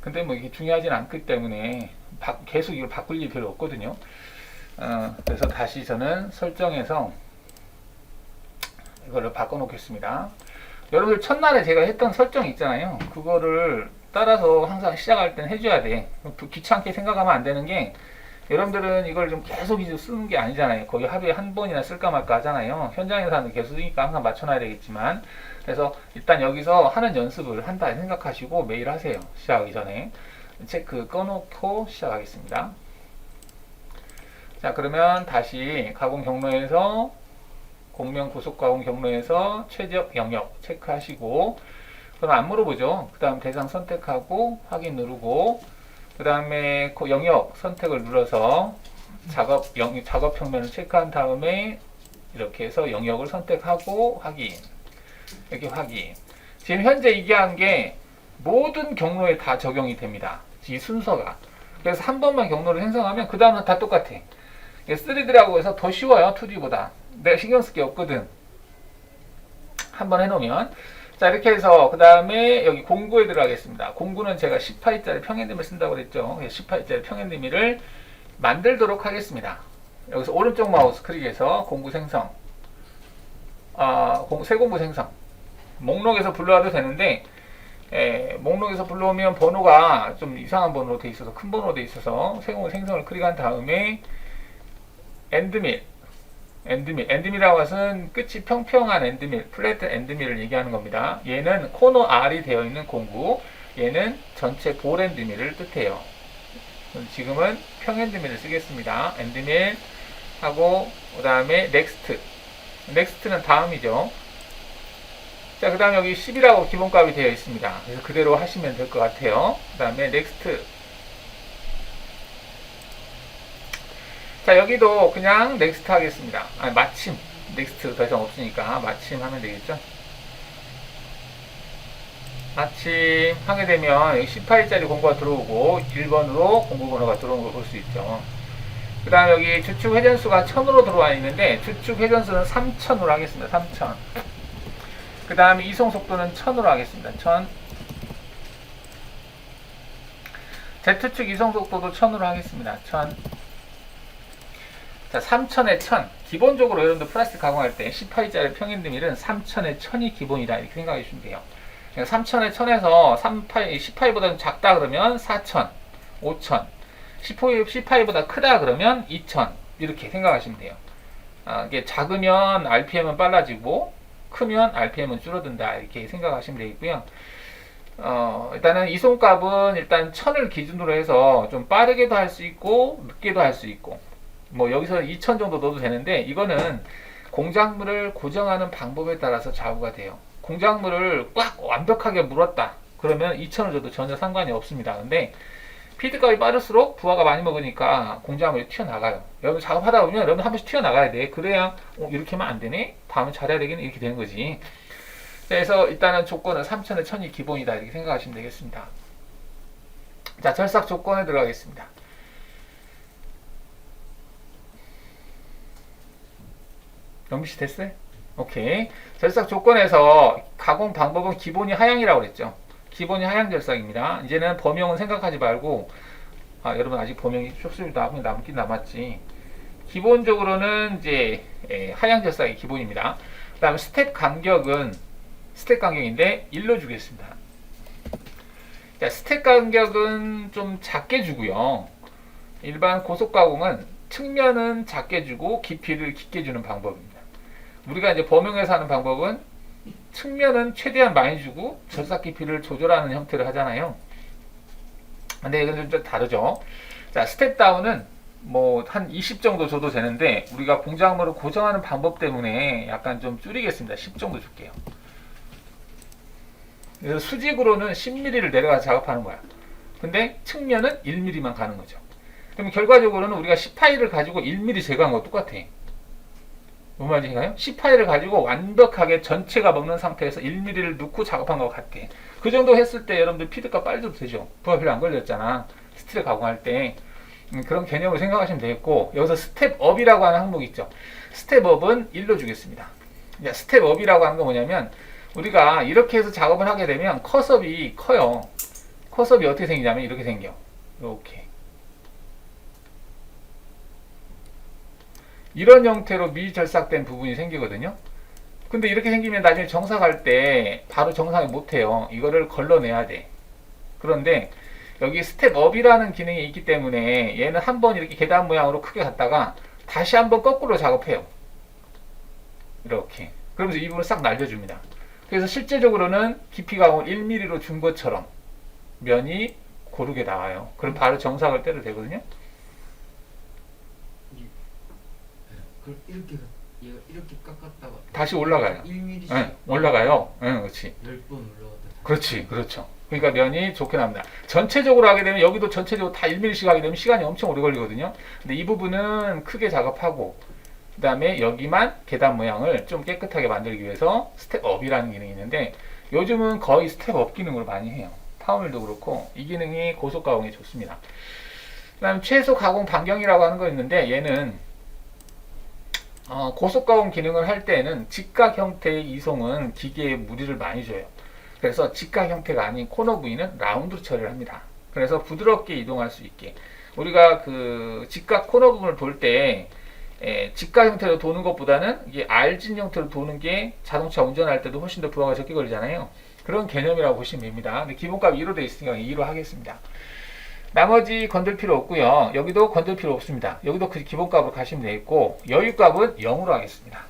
근데 뭐 이게 중요하진 않기 때문에 계속 이걸 바꿀 일 별로 없거든요. 그래서 다시 저는 설정해서 이거를 바꿔 놓겠습니다. 여러분들 첫날에 제가 했던 설정 있잖아요. 그거를 따라서 항상 시작할 땐 해줘야 돼. 귀찮게 생각하면 안 되는 게 여러분들은 이걸 좀 계속 이제 쓰는 게 아니잖아요. 거의 하루에 한 번이나 쓸까 말까 하잖아요. 현장에서는 계속 쓰니까 항상 맞춰놔야 되겠지만, 그래서 일단 여기서 하는 연습을 한다 생각하시고 매일 하세요. 시작하기 전에 체크 꺼놓고 시작하겠습니다. 자, 그러면 다시 가공 경로에서 공명 고속 가공 경로에서 최적 영역 체크하시고, 그럼 안 물어보죠. 그 다음 대상 선택하고 확인 누르고, 그 다음에 영역 선택을 눌러서 작업 평면을 체크한 다음에 이렇게 해서 영역을 선택하고 확인. 이렇게 확인. 지금 현재 이게 한 게 모든 경로에 다 적용이 됩니다. 이 순서가. 그래서 한 번만 경로를 생성하면 그 다음은 다 똑같아. 3D라고 해서 더 쉬워요. 2D보다. 내가 신경 쓸 게 없거든. 한번 해놓으면. 자, 이렇게 해서 그 다음에 여기 공구에 들어가겠습니다. 공구는 제가 18위짜리 평행림을 쓴다고 그랬죠. 18위짜리 평행림을 만들도록 하겠습니다. 여기서 오른쪽 마우스 클릭해서 공구 생성, 새 공구 생성. 목록에서 불러와도 되는데 목록에서 불러오면 번호가 좀 이상한 번호로 돼 있어서 큰 번호로 돼 있어서 새 공구 생성을 클릭한 다음에 엔드밀이라고 해서는 끝이 평평한 엔드밀, 플랫 엔드밀을 얘기하는 겁니다. 얘는 코너 R이 되어 있는 공구, 얘는 전체 볼 엔드밀을 뜻해요. 지금은 평엔드밀을 쓰겠습니다. 엔드밀 하고 그 다음에 넥스트는 다음이죠. 자, 그 다음 여기 10이라고 기본값이 되어 있습니다. 그래서 그대로 하시면 될 것 같아요. 그 다음에 넥스트. 자, 여기도 그냥 넥스트 하겠습니다. 마침. 넥스트 더 이상 없으니까 마침 하면 되겠죠. 마침 하게 되면 여기 18일짜리 공구가 들어오고 1번으로 공구 번호가 들어오는 걸 볼 수 있죠. 그 다음 여기 주축 회전수가 1000으로 들어와 있는데 주축 회전수는 3000으로 하겠습니다. 3000. 그 다음에 이송 속도는 1000으로 하겠습니다. 1000. Z축 이송 속도도 1000으로 하겠습니다. 1000. 자, 3000에 1000. 기본적으로 여러분들 플라스틱 가공할 때 18일짜리 평행드밀은 3000에 1000이 기본이다. 이렇게 생각해 주시면 돼요. 3000에 1000에서 18보다 작다 그러면 4000, 5000, 18보다 크다 그러면 2000 이렇게 생각하시면 돼요. 이게 작으면 RPM은 빨라지고 크면 RPM은 줄어든다 이렇게 생각하시면 되겠고요. 일단은 이송값은 일단 1000을 기준으로 해서 좀 빠르게도 할 수 있고 늦게도 할 수 있고 뭐 여기서 2000 정도 넣어도 되는데 이거는 공작물을 고정하는 방법에 따라서 좌우가 돼요. 공작물을 꽉 완벽하게 물었다 그러면 2000을 줘도 전혀 상관이 없습니다. 근데 피드값이 빠를수록 부하가 많이 먹으니까 공작물이 튀어나가요. 여러분 작업하다 보면 여러분 한 번씩 튀어나가야 돼. 그래야 이렇게 하면 안 되네, 다음에 잘해야 되겠네, 이렇게 되는 거지. 그래서 일단은 조건은 3000에 1000이 기본이다 이렇게 생각하시면 되겠습니다. 자, 절삭 조건에 들어가겠습니다. 영비씨 됐어요? 오케이. 절삭 조건에서 가공 방법은 기본이 하향이라고 그랬죠. 기본이 하향 절삭입니다. 이제는 범용은 생각하지 말고, 여러분 아직 범용이 쪽수로 남긴 남았지. 기본적으로는 이제 하향 절삭이 기본입니다. 그 다음 스텝 간격인데 1로 주겠습니다. 자, 스텝 간격은 좀 작게 주고요. 일반 고속 가공은 측면은 작게 주고 깊이를 깊게 주는 방법입니다. 우리가 이제 범용에서 하는 방법은 측면은 최대한 많이 주고 절삭 깊이를 조절하는 형태를 하잖아요. 근데 이건 좀 다르죠. 자, 스텝 다운은 뭐 한 20 정도 줘도 되는데 우리가 공작물을 고정하는 방법 때문에 약간 좀 줄이겠습니다. 10 정도 줄게요. 그래서 수직으로는 10mm를 내려가서 작업하는 거야. 근데 측면은 1mm만 가는 거죠. 그럼 결과적으로는 우리가 10파이를 가지고 1mm 제거한 거 똑같아. 뭔 말인가요? 10파이를 가지고 완벽하게 전체가 먹는 상태에서 1mm를 넣고 작업한 것 같아. 그 정도 했을 때 여러분들 피드값 빨리 줘도 되죠. 부하 별로 안 걸렸잖아. PC를 가공할 때 그런 개념으로 생각하시면 되겠고, 여기서 스텝업이라고 하는 항목이 있죠. 스텝업은 1로 주겠습니다. 스텝업이라고 하는 건 뭐냐면, 우리가 이렇게 해서 작업을 하게 되면 컷업이 커요. 컷업이 어떻게 생기냐면 이렇게 생겨. 이렇게. 이런 형태로 미절삭된 부분이 생기거든요. 근데 이렇게 생기면 나중에 정삭할 때 바로 정삭을 못해요. 이거를 걸러내야 돼. 그런데 여기 스텝업이라는 기능이 있기 때문에 얘는 한번 이렇게 계단 모양으로 크게 갔다가 다시 한번 거꾸로 작업해요. 이렇게. 그러면서 이 부분을 싹 날려줍니다. 그래서 실제적으로는 깊이 가공을 1mm로 준 것처럼 면이 고르게 나와요. 그럼 바로 정삭을 때려도 되거든요. 그럼 이렇게 깎았다가 다시 올라가요. 1mm씩 네, 올라가요. 네, 그렇지. 10번 올라갔다. 그렇지, 그렇죠. 그러니까 면이 좋게 나옵니다. 전체적으로 하게 되면 여기도 전체적으로 다 1mm씩 하게 되면 시간이 엄청 오래 걸리거든요. 근데 이 부분은 크게 작업하고, 그 다음에 여기만 계단 모양을 좀 깨끗하게 만들기 위해서 스텝업이라는 기능이 있는데, 요즘은 거의 스텝업 기능으로 많이 해요. 파워밀도 그렇고 이 기능이 고속 가공에 좋습니다. 그 다음 최소 가공 반경이라고 하는 거 있는데, 얘는 고속 가공 기능을 할 때는 직각 형태의 이송은 기계에 무리를 많이 줘요. 그래서 직각 형태가 아닌 코너 부위는 라운드로 처리를 합니다. 그래서 부드럽게 이동할 수 있게, 우리가 그 직각 코너 부분을 볼 때 직각 형태로 도는 것보다는 이게 R진 형태로 도는 게 자동차 운전할 때도 훨씬 더 부하가 적게 걸리잖아요. 그런 개념이라고 보시면 됩니다. 근데 기본값 2로 되어 있으니까 2로 하겠습니다. 나머지 건들 필요 없고요. 여기도 건들 필요 없습니다. 여기도 그 기본값으로 가시면 되겠고, 여유값은 0으로 하겠습니다.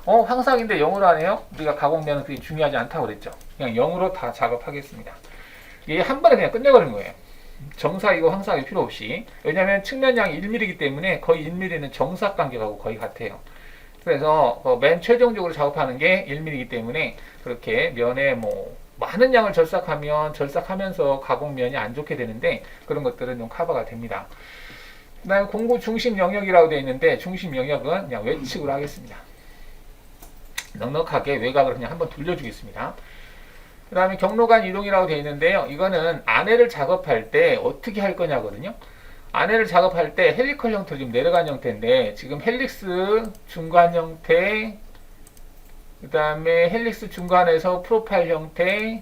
황삭인데 0으로 하네요. 우리가 가공면은 그게 중요하지 않다고 그랬죠. 그냥 0으로 다 작업하겠습니다. 이게 한 번에 그냥 끝내버리는 거예요. 정삭이고 황삭이 필요 없이. 왜냐하면 측면양이 1mm이기 때문에 거의 1mm는 정삭 간격하고 거의 같아요. 그래서 맨 최종적으로 작업하는 게 1mm이기 때문에 그렇게 면에 뭐 많은 양을 절삭하면 절삭하면서 가공면이 안 좋게 되는데, 그런 것들은 좀 커버가 됩니다. 그 다음에 공구 중심 영역이라고 되어 있는데, 중심 영역은 그냥 외측으로 하겠습니다. 넉넉하게 외곽을 그냥 한번 돌려주겠습니다. 그 다음에 경로간 이동이라고 되어 있는데요. 이거는 안에를 작업할 때 어떻게 할 거냐거든요. 안에를 작업할 때 헬리컬 형태로 지금 내려간 형태인데, 지금 헬릭스 중간 형태, 그 다음에 헬릭스 중간에서 프로파일 형태,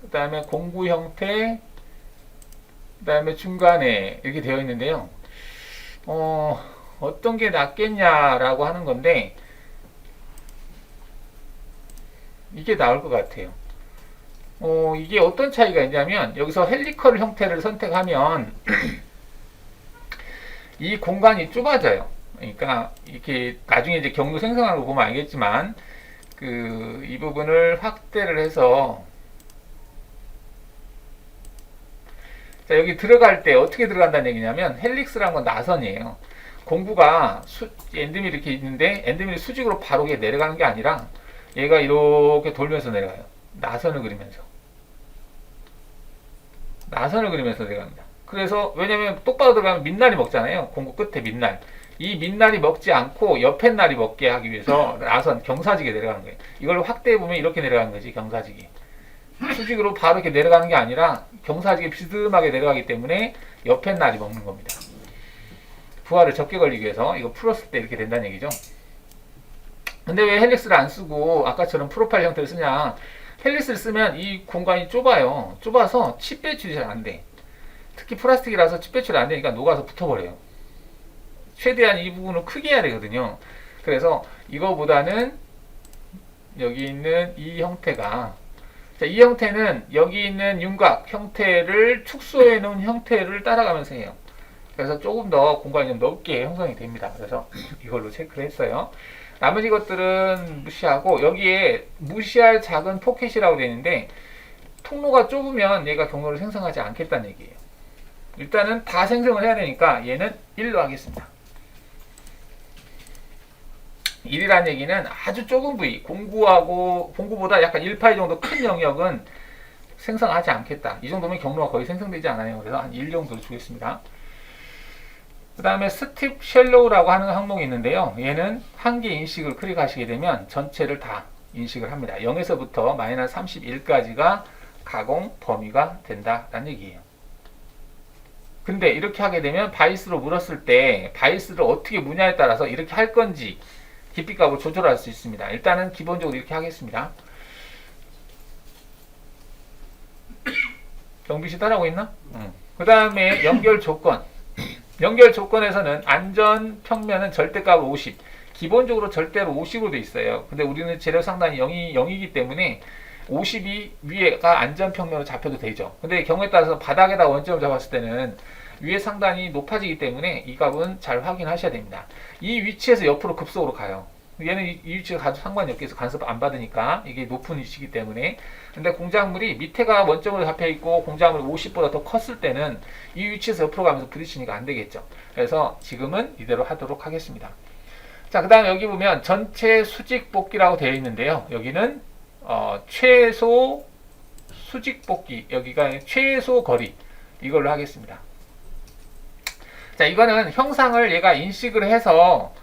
그 다음에 공구 형태, 그 다음에 중간에 이렇게 되어 있는데요. 어떤 게 낫겠냐라고 하는 건데, 이게 나올 것 같아요. 이게 어떤 차이가 있냐면, 여기서 헬리컬 형태를 선택하면 이 공간이 좁아져요. 그러니까 이렇게 나중에 이제 경로 생성하는 거 보면 알겠지만, 이 부분을 확대를 해서, 자, 여기 들어갈 때 어떻게 들어간다는 얘기냐면, 헬릭스라는 건 나선이에요. 공구가 엔드밀 이렇게 있는데, 엔드밀이 수직으로 바로 내려가는 게 아니라 얘가 이렇게 돌면서 내려가요. 나선을 그리면서 내려갑니다. 그래서 왜냐면 똑바로 들어가면 밑날이 먹잖아요. 공구 끝에 밑날. 이 밑날이 먹지 않고 옆에 날이 먹게 하기 위해서 나선 경사지게 내려가는 거예요. 이걸 확대해 보면 이렇게 내려가는 거지. 경사지게. 수직으로 바로 이렇게 내려가는 게 아니라 경사지게 비스듬하게 내려가기 때문에 옆에 날이 먹는 겁니다. 부하를 적게 걸리기 위해서 이거 풀었을 때 이렇게 된다는 얘기죠. 근데 왜 헬릭스를 안 쓰고 아까처럼 프로파일 형태를 쓰냐? 헬릭스를 쓰면 이 공간이 좁아요. 좁아서 칩 배출이 잘 안 돼. 특히 플라스틱이라서 칩 배출이 안 되니까 녹아서 붙어버려요. 최대한 이 부분을 크게 해야 되거든요. 그래서 이거보다는 여기 있는 이 형태가, 자, 이 형태는 여기 있는 윤곽 형태를 축소해 놓은 형태를 따라가면서 해요. 그래서 조금 더 공간이 좀 넓게 형성이 됩니다. 그래서 이걸로 체크를 했어요. 나머지 것들은 무시하고, 여기에 무시할 작은 포켓이라고 되어 있는데, 통로가 좁으면 얘가 경로를 생성하지 않겠다는 얘기예요. 일단은 다 생성을 해야 되니까 얘는 1로 하겠습니다. 1이라는 얘기는 아주 좁은 부위, 공구보다 약간 1파이 정도 큰 영역은 생성하지 않겠다. 이 정도면 경로가 거의 생성되지 않아요. 그래서 한 1 정도로 주겠습니다. 그 다음에 스팁 쉘로우라고 하는 항목이 있는데요. 얘는 한 개 인식을 클릭하시게 되면 전체를 다 인식을 합니다. 0에서부터 마이너스 31까지가 가공 범위가 된다라는 얘기예요. 근데 이렇게 하게 되면 바이스로 물었을 때 바이스를 어떻게 무냐에 따라서 이렇게 할 건지 깊이값을 조절할 수 있습니다. 일단은 기본적으로 이렇게 하겠습니다. 경비씨 따라오고 있나? 그 다음에 연결 조건. 연결 조건에서는 안전 평면은 절대값 50. 기본적으로 절대로 50으로 돼 있어요. 근데 우리는 재료 상단이 0이기 때문에 50이 위에가 안전 평면으로 잡혀도 되죠. 근데 경우에 따라서 바닥에다 원점을 잡았을 때는 위에 상단이 높아지기 때문에 이 값은 잘 확인하셔야 됩니다. 이 위치에서 옆으로 급속으로 가요. 얘는 이 위치가 가도 상관이 없겠어. 간섭 안 받으니까. 이게 높은 위치이기 때문에. 근데 공작물이 밑에가 원점으로 잡혀 있고 공작물이 50보다 더 컸을 때는 이 위치에서 옆으로 가면서 부딪히니까 안 되겠죠. 그래서 지금은 이대로 하도록 하겠습니다. 자, 그 다음 여기 보면 전체 수직 뽑기라고 되어 있는데요. 여기는 최소 수직 뽑기, 여기가 최소 거리, 이걸로 하겠습니다. 자, 이거는 형상을 얘가 인식을 해서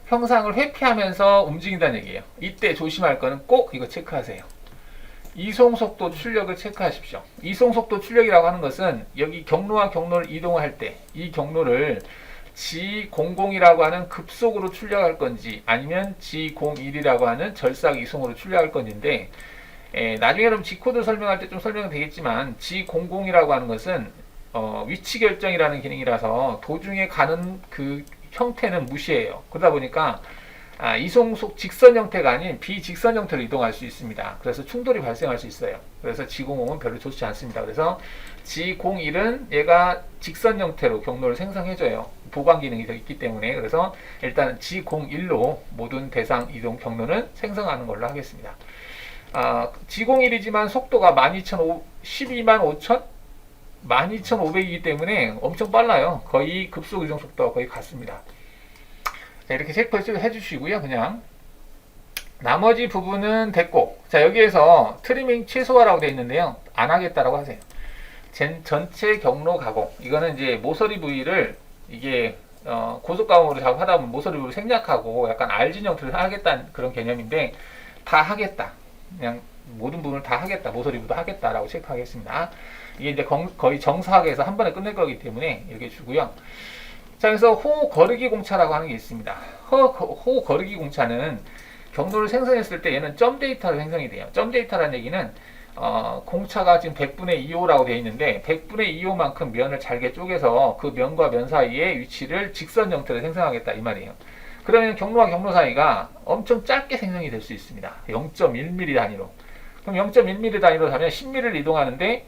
형상을 회피하면서 움직인다는 얘기예요. 이때 조심할 거는 꼭 이거 체크하세요. 이송속도 출력을 체크하십시오. 이송속도 출력이라고 하는 것은 여기 경로와 경로를 이동할 때 이 경로를 G00이라고 하는 급속으로 출력할 건지 아니면 G01이라고 하는 절삭 이송으로 출력할 건지인데, 나중에 그럼 G코드 설명할 때 좀 설명은 되겠지만 G00이라고 하는 것은 위치 결정이라는 기능이라서 도중에 가는 그 형태는 무시해요. 그러다 보니까 이송속 직선 형태가 아닌 비직선 형태로 이동할 수 있습니다. 그래서 충돌이 발생할 수 있어요. 그래서 G00은 별로 좋지 않습니다. 그래서 G01은 얘가 직선 형태로 경로를 생성해줘요. 보관 기능이 되어 있기 때문에. 그래서 일단 G01로 모든 대상 이동 경로는 생성하는 걸로 하겠습니다. G01이지만 속도가 12,500이기 때문에 엄청 빨라요. 거의 급속 이동 속도가 거의 같습니다. 자, 이렇게 체크해 주시고요. 그냥 나머지 부분은 됐고, 자, 여기에서 트리밍 최소화라고 되어 있는데요. 안 하겠다라고 하세요. 전체 경로 가공. 이거는 이제 모서리 부위를 이게 고속 가공으로 작업하다 보면 모서리 부위를 생략하고 약간 알진 형태로 하겠다는 그런 개념인데, 다 하겠다. 그냥 모든 부분을 다 하겠다. 모서리 부위도 하겠다라고 체크하겠습니다. 이게 이제 거의 정사하게해서 한 번에 끝낼 거기 때문에 이렇게 주고요. 자, 그래서 호 거르기 공차라고 하는 게 있습니다. 호 거르기 공차는 경로를 생성했을 때 얘는 점 데이터로 생성이 돼요. 점 데이터라는 얘기는 공차가 지금 100분의 2호라고 되어 있는데 100분의 2호만큼 면을 잘게 쪼개서 그 면과 면 사이의 위치를 직선 형태로 생성하겠다 이 말이에요. 그러면 경로와 경로 사이가 엄청 짧게 생성이 될 수 있습니다. 0.1mm 단위로. 그럼 0.1mm 단위로 하면 10mm를 이동하는데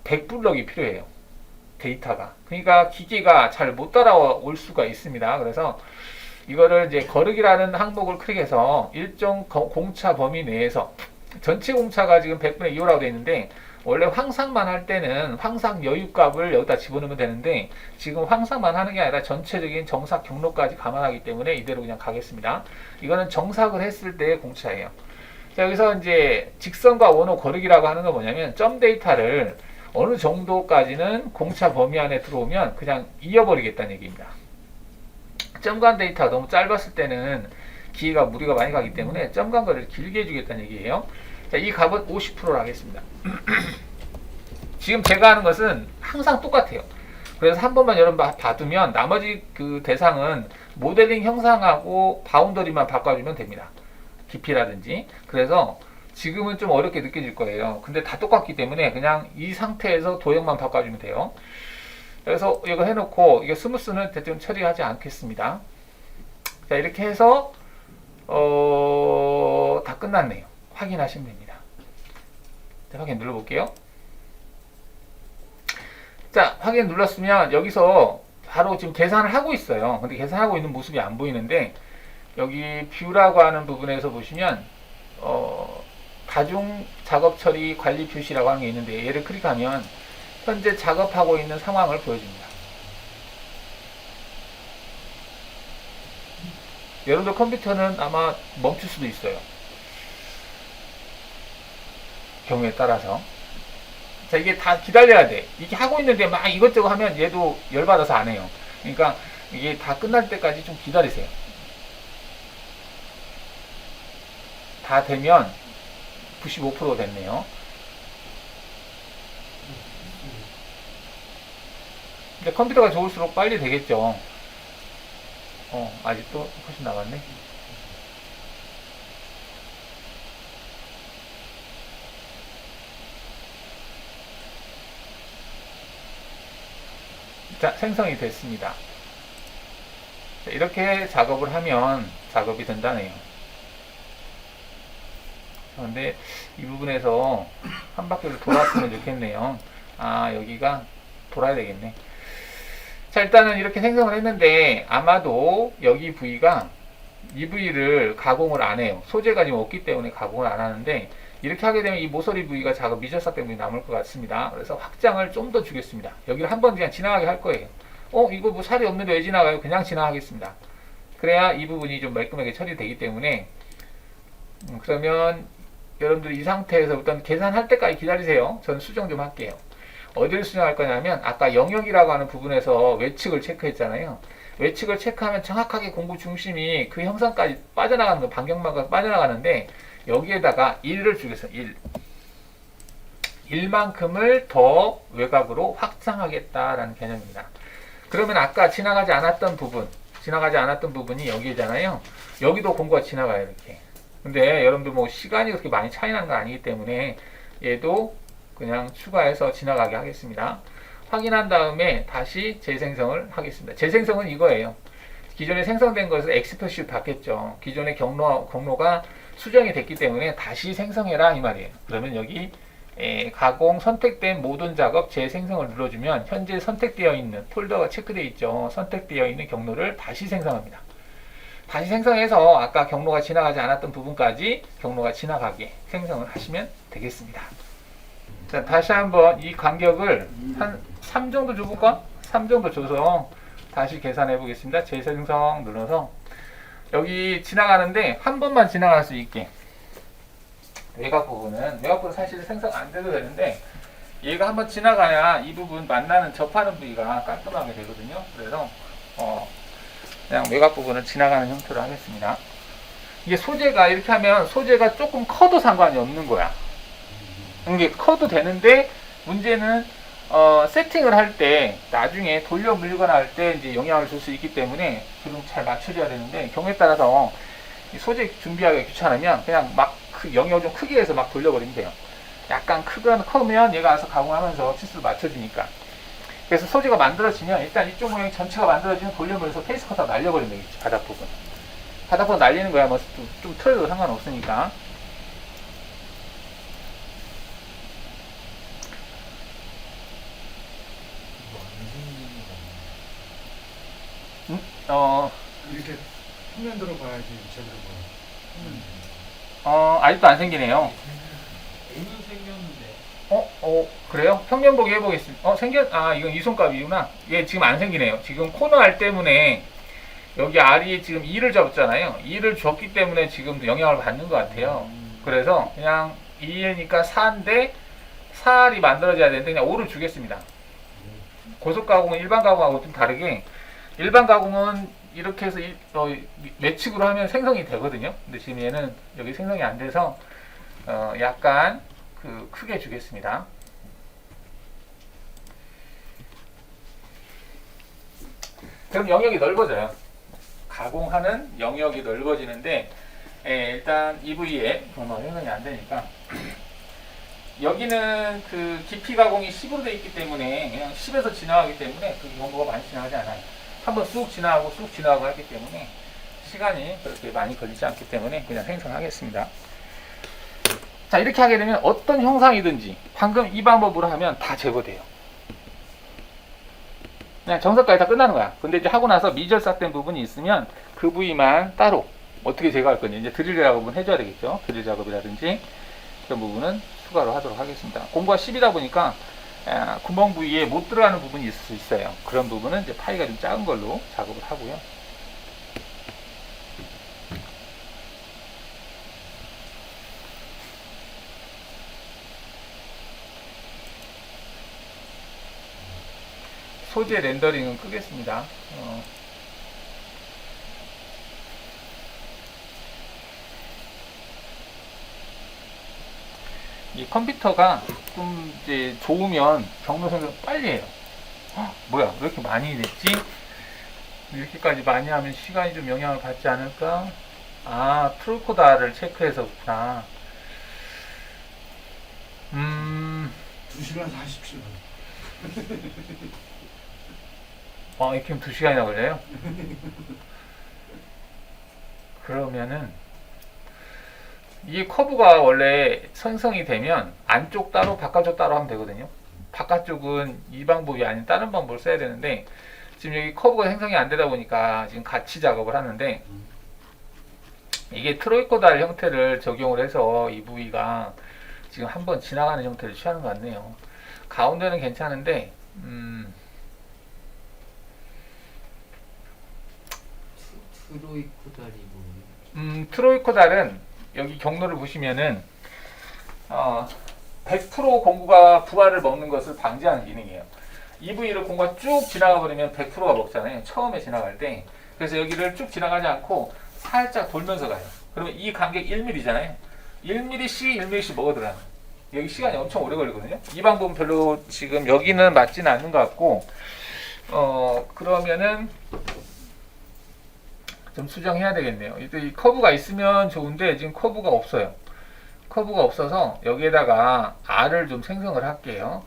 100블럭이 필요해요. 데이터가. 그러니까 기계가 잘 못 따라올 수가 있습니다. 그래서 이거를 이제 거르기라는 항목을 클릭해서 일정 공차 범위 내에서 전체 공차가 지금 100분의 2호라고 되어 있는데 원래 황상만 할 때는 황상 여유값을 여기다 집어넣으면 되는데 지금 황상만 하는 게 아니라 전체적인 정삭 경로까지 감안하기 때문에 이대로 그냥 가겠습니다. 이거는 정삭을 했을 때의 공차예요. 자, 여기서 이제 직선과 원호 거르기라고 하는 건 뭐냐면 점 데이터를 어느 정도까지는 공차 범위 안에 들어오면 그냥 이어버리겠다는 얘기입니다. 점간 데이터가 너무 짧았을 때는 기계가 무리가 많이 가기 때문에 점간 거리를 길게 해주겠다는 얘기예요. 자, 이 값은 50%로 하겠습니다. 지금 제가 하는 것은 항상 똑같아요. 그래서 한 번만 여러분 봐두면 나머지 그 대상은 모델링 형상하고 바운더리만 바꿔주면 됩니다. 깊이라든지. 그래서 지금은 좀 어렵게 느껴질 거예요. 근데 다 똑같기 때문에 그냥 이 상태에서 도형만 바꿔주면 돼요. 그래서 이거 해놓고 이게 스무스는 대충 처리하지 않겠습니다. 자, 이렇게 해서 다 끝났네요. 확인하시면 됩니다. 자, 확인 눌러볼게요. 자, 확인 눌렀으면 여기서 바로 지금 계산을 하고 있어요. 근데 계산하고 있는 모습이 안 보이는데 여기 뷰라고 하는 부분에서 보시면 다중 작업 처리 관리 표시라고 하는 게 있는데 얘를 클릭하면 현재 작업하고 있는 상황을 보여줍니다. 여러분들 컴퓨터는 아마 멈출 수도 있어요. 경우에 따라서. 자, 이게 다 기다려야 돼. 이게 하고 있는데 막 이것저것 하면 얘도 열받아서 안 해요. 그러니까 이게 다 끝날 때까지 좀 기다리세요. 다 되면 95% 됐네요. 근데 컴퓨터가 좋을수록 빨리 되겠죠. 아직도 훨씬 남았네. 자, 생성이 됐습니다. 자, 이렇게 작업을 하면 작업이 된다네요. 그런데 이 부분에서 한 바퀴를 돌았으면 좋겠네요. 여기가 돌아야 되겠네. 자, 일단은 이렇게 생성을 했는데 아마도 여기 부위가 이 부위를 가공을 안 해요. 소재가 지금 없기 때문에 가공을 안 하는데, 이렇게 하게 되면 이 모서리 부위가 작업 미적사 때문에 남을 것 같습니다. 그래서 확장을 좀 더 주겠습니다. 여기를 한번 그냥 지나가게 할 거예요. 이거 뭐 살이 없는데 왜 지나가요? 그냥 지나가겠습니다. 그래야 이 부분이 좀 매끈하게 처리되기 때문에, 그러면 여러분들 이 상태에서부터 계산할 때까지 기다리세요. 저는 수정 좀 할게요. 어디를 수정할 거냐면, 아까 영역이라고 하는 부분에서 외측을 체크했잖아요. 외측을 체크하면 정확하게 공구 중심이 그 형상까지 빠져나가는 거, 반경만 빠져나가는데, 여기에다가 1을 주겠어요. 1만큼을 더 외곽으로 확장하겠다라는 개념입니다. 그러면 아까 지나가지 않았던 부분이 여기잖아요. 여기도 공구가 지나가요, 이렇게. 근데 여러분들 뭐 시간이 그렇게 많이 차이 나는 거 아니기 때문에 얘도 그냥 추가해서 지나가게 하겠습니다. 확인한 다음에 다시 재생성을 하겠습니다. 재생성은 이거예요. 기존에 생성된 것을 엑스표시로 바뀌었죠. 기존의 경로가 수정이 됐기 때문에 다시 생성해라 이 말이에요. 그러면 여기 가공 선택된 모든 작업 재생성을 눌러주면 현재 선택되어 있는 폴더가 체크되어 있죠. 선택되어 있는 경로를 다시 생성합니다. 다시 생성해서 아까 경로가 지나가지 않았던 부분까지 경로가 지나가게 생성을 하시면 되겠습니다. 자, 다시 한번 이 간격을 한 3 정도 줘볼까? 3 정도 줘서 다시 계산해 보겠습니다. 재생성 눌러서 여기 지나가는데 한 번만 지나갈 수 있게, 외곽 부분은 사실 생성 안 돼도 되는데 얘가 한번 지나가야 이 부분 만나는 접하는 부위가 깔끔하게 되거든요. 그래서 그냥 외곽 부분을 지나가는 형태로 하겠습니다. 이게 소재가 이렇게 하면 소재가 조금 커도 상관이 없는 거야. 이게 커도 되는데 문제는 세팅을 할 때 나중에 돌려 물거나 할 때 이제 영향을 줄 수 있기 때문에 좀 잘 맞춰줘야 되는데, 경우에 따라서 소재 준비하기 귀찮으면 그냥 막 영역을 좀 크게 해서 막 돌려버리면 돼요. 약간 크면 얘가 와서 가공하면서 치수를 맞춰주니까. 그래서 소재가 만들어지면 일단 이쪽 모양 전체가 만들어지면 돌려물에서 페이스 커터 날려버리면 되겠죠. 바닥 부분 날리는 거야 뭐 좀 틀어도 상관없으니까. 이렇게 화면 들어봐야지 제대로 보여. 아직도 안 생기네요. N은 생겼는데. 그래요? 평면 보기 해보겠습니다. 이건 이 손값이구나. 얘 지금 안 생기네요. 지금 코너 알 때문에 여기 R이 지금 2를 잡았잖아요. 2를 줬기 때문에 지금 영향을 받는 것 같아요. 그래서 그냥 2니까 4인데 4R이 만들어져야 되는데 그냥 5를 주겠습니다. 고속 가공은 일반 가공하고 좀 다르게, 일반 가공은 이렇게 해서 매측으로 하면 생성이 되거든요. 근데 지금 얘는 여기 생성이 안 돼서 약간 크게 주겠습니다. 그럼 영역이 넓어져요. 가공하는 영역이 넓어지는데, 일단 이 부위에 생성이 안 되니까 여기는 그 깊이 가공이 10으로 되어 있기 때문에 그냥 10에서 지나가기 때문에 그 경로가 많이 지나가지 않아요. 한번 쑥 지나가고 하기 때문에 시간이 그렇게 많이 걸리지 않기 때문에 그냥 생성하겠습니다. 자, 이렇게 하게 되면 어떤 형상이든지 방금 이 방법으로 하면 다 제거돼요. 그냥 정석까지 다 끝나는 거야. 근데 이제 하고 나서 미절삭된 부분이 있으면 그 부위만 따로 어떻게 제거할 건지 이제 드릴 작업은 해줘야 되겠죠. 드릴 작업이라든지 그런 부분은 추가로 하도록 하겠습니다. 공구가 10이다 보니까 구멍 부위에 못 들어가는 부분이 있을 수 있어요. 그런 부분은 이제 파이가 좀 작은 걸로 작업을 하고요. 소재 렌더링은 끄겠습니다. 이 컴퓨터가 좀 이제 좋으면 경로 생성 빨리 해요. 뭐야, 왜 이렇게 많이 냈지? 이렇게까지 많이 하면 시간이 좀 영향을 받지 않을까? 아, 트루코다를 체크해서 그렇구나. 2시간 47분. 이렇게 하면 2시간이나 걸려요? 그러면은, 이 커브가 원래 생성이 되면 안쪽 따로 바깥쪽 따로 하면 되거든요. 바깥쪽은 이 방법이 아닌 다른 방법을 써야 되는데 지금 여기 커브가 생성이 안 되다 보니까 지금 같이 작업을 하는데 이게 트로이코달 형태를 적용을 해서 이 부위가 지금 한번 지나가는 형태를 취하는 것 같네요. 가운데는 괜찮은데 트로이코달이 뭐예요? 트로이코달은 여기 경로를 보시면은 100% 공구가 부하를 먹는 것을 방지하는 기능이에요. 이 부위를 공구가 쭉 지나가 버리면 100%가 먹잖아요. 처음에 지나갈 때. 그래서 여기를 쭉 지나가지 않고 살짝 돌면서 가요. 그러면 이 간격 1mm잖아요. 1mm씩 1mm씩 먹어 들어가요. 여기 시간이 엄청 오래 걸리거든요. 이 방법은 별로 지금 여기는 맞지는 않는 것 같고 그러면은 좀 수정해야 되겠네요. 이 커브가 있으면 좋은데 지금 커브가 없어요. 커브가 없어서 여기에다가 R을 좀 생성을 할게요.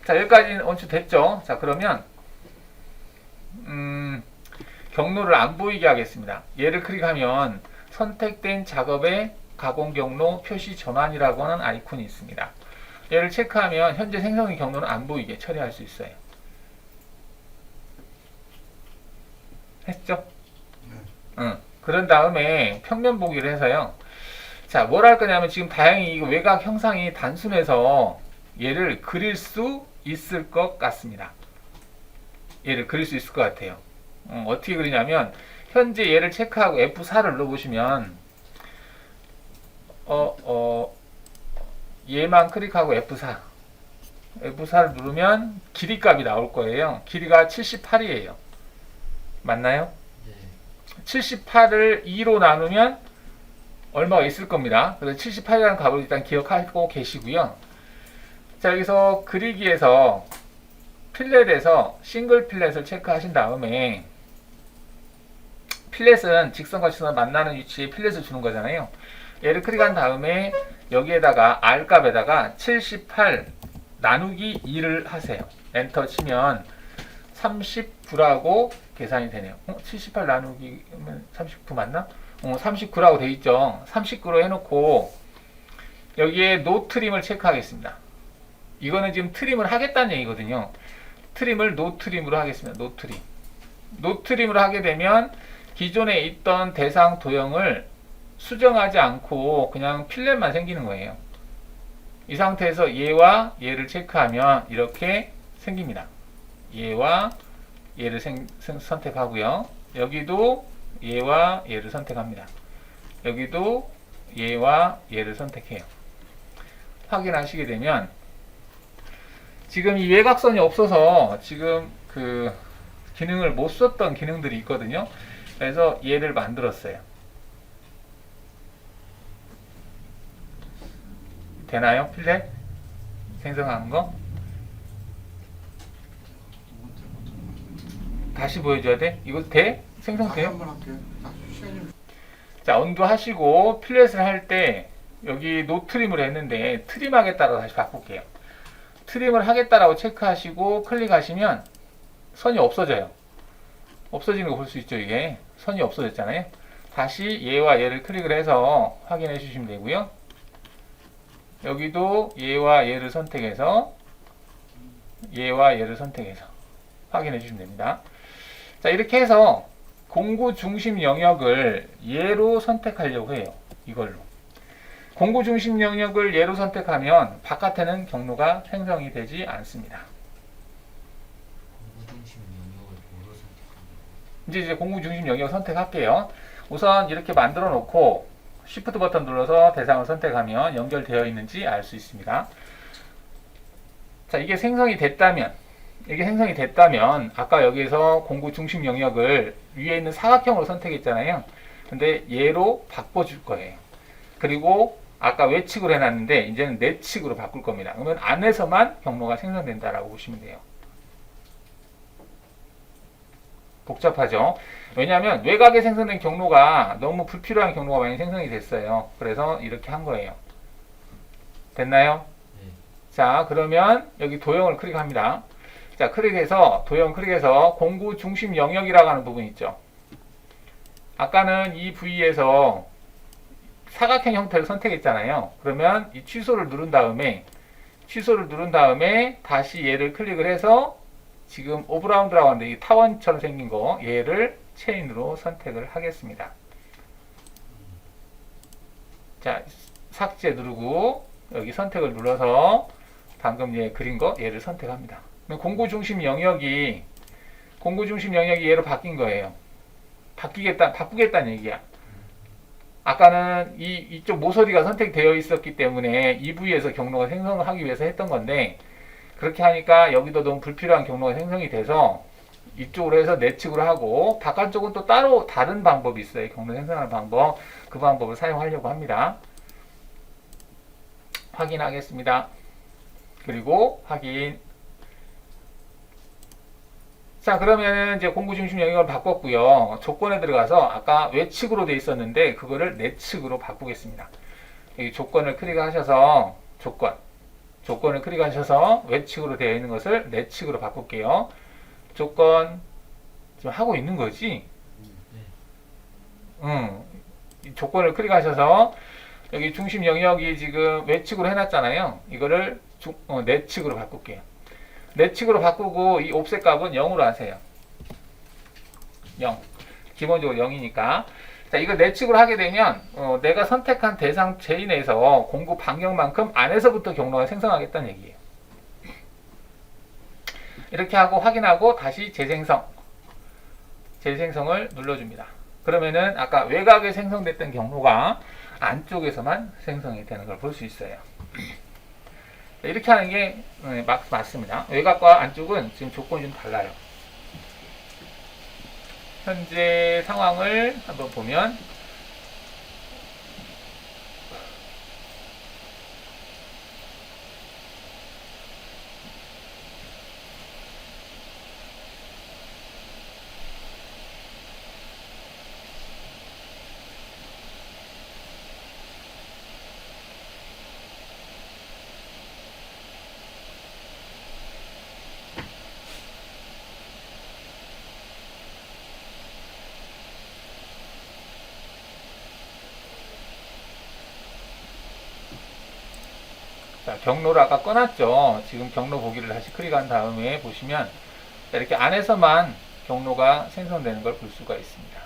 자, 여기까지는 원추 됐죠? 자, 그러면 경로를 안 보이게 하겠습니다. 얘를 클릭하면 선택된 작업의 가공 경로 표시 전환이라고 하는 아이콘이 있습니다. 얘를 체크하면 현재 생성의 경로는 안 보이게 처리할 수 있어요. 했죠? 응. 그런 다음에 평면 보기를 해서요. 자, 뭘 할 거냐면 지금 다행히 이거 외곽 형상이 단순해서 얘를 그릴 수 있을 것 같습니다. 얘를 그릴 수 있을 것 같아요. 어떻게 그리냐면 현재 얘를 체크하고 F4를 눌러보시면 얘만 클릭하고 F4를 누르면 길이 값이 나올 거예요. 길이가 78이에요. 맞나요? 네. 78을 2로 나누면 얼마가 있을 겁니다. 그래서 78이라는 값을 일단 기억하고 계시고요. 자, 여기서 그리기에서 필렛에서 싱글 필렛을 체크하신 다음에 필렛은 직선과 직선을 만나는 위치에 필렛을 주는 거잖아요. 얘를 클릭한 다음에 여기에다가 R 값에다가 78 나누기 2를 하세요. 엔터 치면 39라고 계산이 되네요. 78 나누기 39 맞나? 39라고 돼 있죠. 39로 해놓고 여기에 노 트림을 체크하겠습니다. 이거는 지금 트림을 하겠다는 얘기거든요. 트림을 노 트림으로 하겠습니다. 노 트림. 노 트림으로 하게 되면 기존에 있던 대상 도형을 수정하지 않고 그냥 필렛만 생기는 거예요. 이 상태에서 얘와 얘를 체크하면 이렇게 생깁니다. 얘와 얘를 선택하고요. 여기도 얘와 얘를 선택합니다. 여기도 얘와 얘를 선택해요. 확인하시게 되면 지금 이 외곽선이 없어서 지금 그 기능을 못 썼던 기능들이 있거든요. 그래서 얘를 만들었어요. 되나요? 필렛? 생성한 거? 다시 보여줘야 돼? 이거 돼? 생성돼요? 한번 할게요. 시간이 자, 언두 하시고 필렛을 할 때 여기 노 트림을 했는데 트림하겠다고 다시 바꿀게요. 트림을 하겠다라고 체크하시고 클릭하시면 선이 없어져요. 없어지는 거 볼 수 있죠. 이게 선이 없어졌잖아요. 다시 얘와 얘를 클릭을 해서 확인해 주시면 되고요. 여기도 얘와 얘를 선택해서 얘와 얘를 선택해서 확인해 주시면 됩니다. 자, 이렇게 해서 공구 중심 영역을 얘로 선택하려고 해요. 이걸로. 공구 중심 영역을 얘로 선택하면 바깥에는 경로가 생성이 되지 않습니다. 공구 중심 영역을 뭐로 선택하는 이제 공구 중심 영역을 선택할게요. 우선 이렇게 만들어 놓고 Shift 버튼 눌러서 대상을 선택하면 연결되어 있는지 알 수 있습니다. 자, 이게 생성이 됐다면 아까 여기에서 공구 중심 영역을 위에 있는 사각형으로 선택했잖아요. 근데 얘로 바꿔줄 거예요. 그리고 아까 외측으로 해놨는데 이제는 내측으로 바꿀 겁니다. 그러면 안에서만 경로가 생성된다라고 보시면 돼요. 복잡하죠? 왜냐하면 외곽에 생성된 경로가 너무 불필요한 경로가 많이 생성이 됐어요. 그래서 이렇게 한 거예요. 됐나요? 네. 자, 그러면 여기 도형을 클릭합니다. 자, 클릭해서 도형 클릭해서 공구 중심 영역이라고 하는 부분 있죠. 아까는 이 부위에서 사각형 형태를 선택했잖아요. 그러면 이 취소를 누른 다음에 다시 얘를 클릭을 해서 지금 오브라운드라고 하는데 이 타원처럼 생긴 거 얘를 체인으로 선택을 하겠습니다. 자, 삭제 누르고 여기 선택을 눌러서 방금 얘 그린 거 얘를 선택합니다. 공구 중심 영역이 얘로 바뀐 거예요. 바꾸겠다는 얘기야. 아까는 이쪽 모서리가 선택되어 있었기 때문에 이 부위에서 경로가 생성을 하기 위해서 했던 건데 그렇게 하니까 여기도 너무 불필요한 경로가 생성이 돼서 이쪽으로 해서 내측으로 하고 바깥쪽은 또 따로 다른 방법이 있어요. 경로 생성하는 방법. 그 방법을 사용하려고 합니다. 확인하겠습니다. 그리고 확인. 자, 그러면 이제 공구 중심 영역을 바꿨고요. 조건에 들어가서 아까 외측으로 되어 있었는데 그거를 내측으로 바꾸겠습니다. 여기 조건을 클릭하셔서 조건을 클릭하셔서 외측으로 되어 있는 것을 내측으로 바꿀게요. 조건 지금 하고 있는 거지? 이 조건을 클릭하셔서 여기 중심 영역이 지금 외측으로 해놨잖아요. 이거를 내측으로 바꿀게요. 내측으로 바꾸고 이 옵셋 값은 0으로 하세요. 0. 기본적으로 0이니까. 자, 이거 내측으로 하게 되면 내가 선택한 대상 체인에서 공구 반경만큼 안에서부터 경로가 생성하겠다는 얘기예요. 이렇게 하고 확인하고 다시 재생성을 눌러줍니다. 그러면은 아까 외곽에 생성됐던 경로가 안쪽에서만 생성이 되는 걸 볼 수 있어요. 이렇게 하는 게 맞습니다. 외곽과 안쪽은 지금 조건이 좀 달라요. 현재 상황을 한번 보면 자, 경로를 아까 꺼놨죠. 지금 경로 보기를 다시 클릭한 다음에 보시면 이렇게 안에서만 경로가 생성되는 걸 볼 수가 있습니다.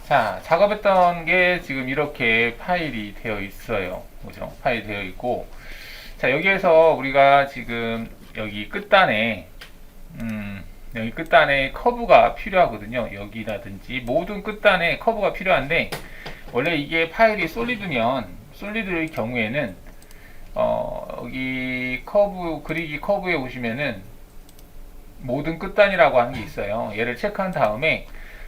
자, 작업했던 게 지금 이렇게 파일이 되어 있어요. 그죠? 파일이 되어 있고, 자, 여기에서 우리가 지금 여기 끝단에 커브가 필요하거든요. 여기라든지 모든 끝단에 커브가 필요한데 원래 이게 파일이 솔리드의 경우에는 여기 그리기 커브에 오시면은 모든 끝단이라고 하는 게 있어요. 얘를 체크한 다음에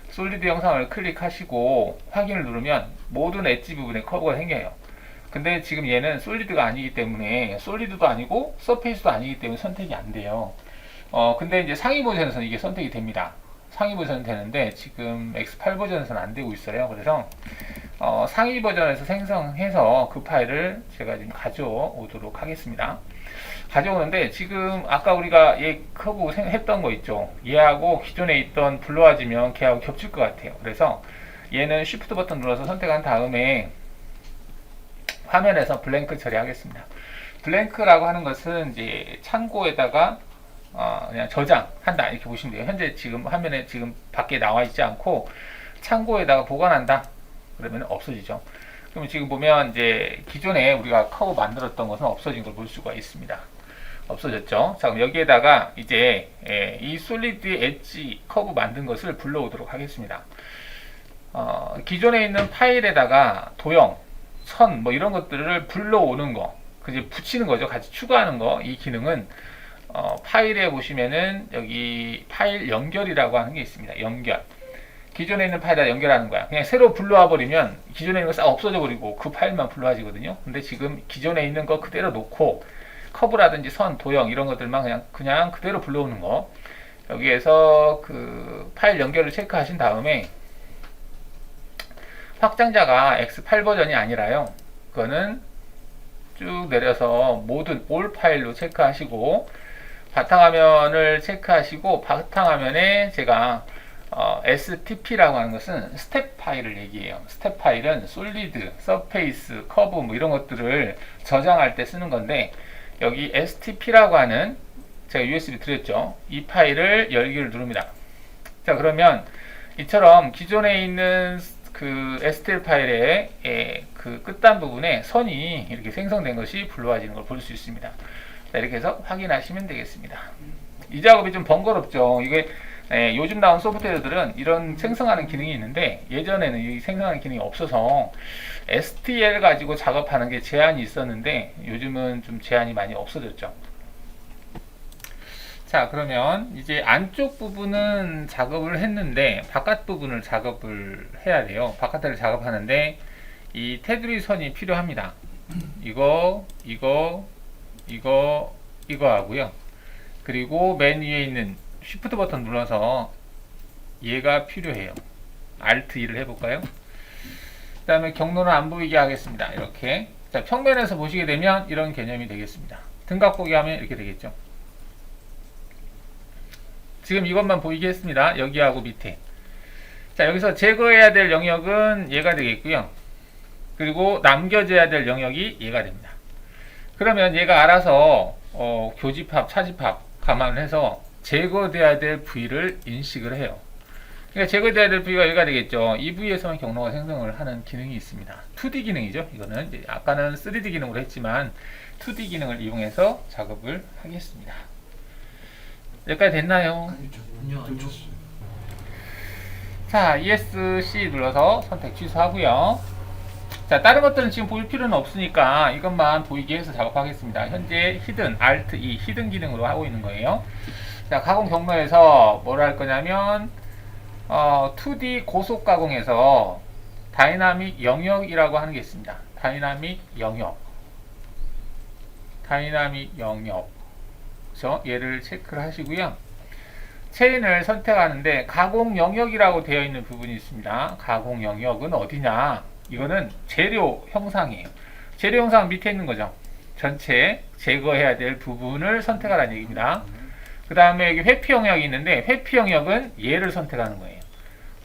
솔리드 영상을 클릭하시고 확인을 누르면 모든 엣지 부분에 커브가 생겨요. 근데 지금 얘는 솔리드가 아니기 때문에 솔리드도 아니고 서페이스도 아니기 때문에 선택이 안 돼요. 근데 이제 상위 버전에서는 이게 선택이 됩니다. 상위 버전은 되는데 지금 X8 버전에서는 안 되고 있어요. 그래서 상위 버전에서 생성해서 그 파일을 제가 지금 가져오도록 하겠습니다. 가져오는데 지금 아까 우리가 얘 커브 했던 거 있죠. 얘하고 기존에 있던 불러와지면 걔하고 겹칠 것 같아요. 그래서 얘는 Shift 버튼 눌러서 선택한 다음에 화면에서 블랭크 처리하겠습니다. 블랭크라고 하는 것은 이제 창고에다가 그냥 저장한다 이렇게 보시면 돼요. 현재 지금 화면에 지금 밖에 나와 있지 않고 창고에다가 보관한다. 그러면 없어지죠. 그러면 지금 보면 이제 기존에 우리가 커브 만들었던 것은 없어진 걸 볼 수가 있습니다. 없어졌죠. 자, 그럼 여기에다가 이제 이 솔리드 엣지 커브 만든 것을 불러오도록 하겠습니다. 기존에 있는 파일에다가 도형, 선 뭐 이런 것들을 불러오는 거, 그지 붙이는 거죠. 같이 추가하는 거. 이 기능은 파일에 보시면은 여기 파일 연결이라고 하는 게 있습니다. 연결. 기존에 있는 파일에다 연결하는 거야. 그냥 새로 불러와 버리면 기존에 있는 거 싹 없어져 버리고 그 파일만 불러와지거든요. 근데 지금 기존에 있는 거 그대로 놓고 커브라든지 선, 도형 이런 것들만 그냥 그대로 불러오는 거. 여기에서 그 파일 연결을 체크하신 다음에 확장자가 X8 버전이 아니라요. 그거는 쭉 내려서 모든 올 파일로 체크하시고 바탕화면을 체크하시고 바탕화면에 제가 STP라고 하는 것은 스텝 파일을 얘기해요. 스텝 파일은 솔리드, 서페이스, 커브 뭐 이런 것들을 저장할 때 쓰는 건데 여기 STP라고 하는 제가 USB 드렸죠. 이 파일을 열기를 누릅니다. 자 그러면 이처럼 기존에 있는 그 STL 파일의 그 끝단 부분에 선이 이렇게 생성된 것이 불러와지는 걸 볼 수 있습니다. 자, 이렇게 해서 확인하시면 되겠습니다. 이 작업이 좀 번거롭죠. 이게 요즘 나온 소프트웨어들은 이런 생성하는 기능이 있는데 예전에는 이 생성하는 기능이 없어서 STL 가지고 작업하는 게 제한이 있었는데 요즘은 좀 제한이 많이 없어졌죠. 자 그러면 이제 안쪽 부분은 작업을 했는데 바깥 부분을 작업을 해야 돼요. 바깥을 작업하는데 이 테두리 선이 필요합니다. 이거 하고요. 그리고 맨 위에 있는 Shift 버튼 눌러서 얘가 필요해요. Alt 2를 해볼까요? 그 다음에 경로는 안 보이게 하겠습니다. 이렇게. 자, 평면에서 보시게 되면 이런 개념이 되겠습니다. 등각 보기 하면 이렇게 되겠죠. 지금 이것만 보이게 했습니다. 여기하고 밑에. 자, 여기서 제거해야 될 영역은 얘가 되겠고요. 그리고 남겨져야 될 영역이 얘가 됩니다. 그러면 얘가 알아서 교집합, 차집합 감안해서 제거돼야 될 부위를 인식을 해요. 그러니까 제거돼야 될 부위가 여기가 되겠죠. 이 부위에서만 경로가 생성을 하는 기능이 있습니다. 2D 기능이죠. 이거는 이제 아까는 3D 기능으로 했지만 2D 기능을 이용해서 작업을 하겠습니다. 여기까지 됐나요? 아니요. 자, ESC 눌러서 선택 취소하고요. 자, 다른 것들은 지금 보일 필요는 없으니까 이것만 보이게 해서 작업하겠습니다. 현재 히든, Alt E, 히든 기능으로 하고 있는 거예요. 자, 가공 경로에서 뭘 할 거냐면 2D 고속 가공에서 다이나믹 영역이라고 하는 게 있습니다. 다이나믹 영역. 그래서 얘를 체크를 하시고요. 체인을 선택하는데 가공 영역이라고 되어 있는 부분이 있습니다. 가공 영역은 어디냐? 이거는 재료 형상이에요. 재료 형상 밑에 있는 거죠. 전체 제거해야 될 부분을 선택하라는 얘기입니다. 그 다음에 여기 회피 영역이 있는데 회피 영역은 얘를 선택하는 거예요.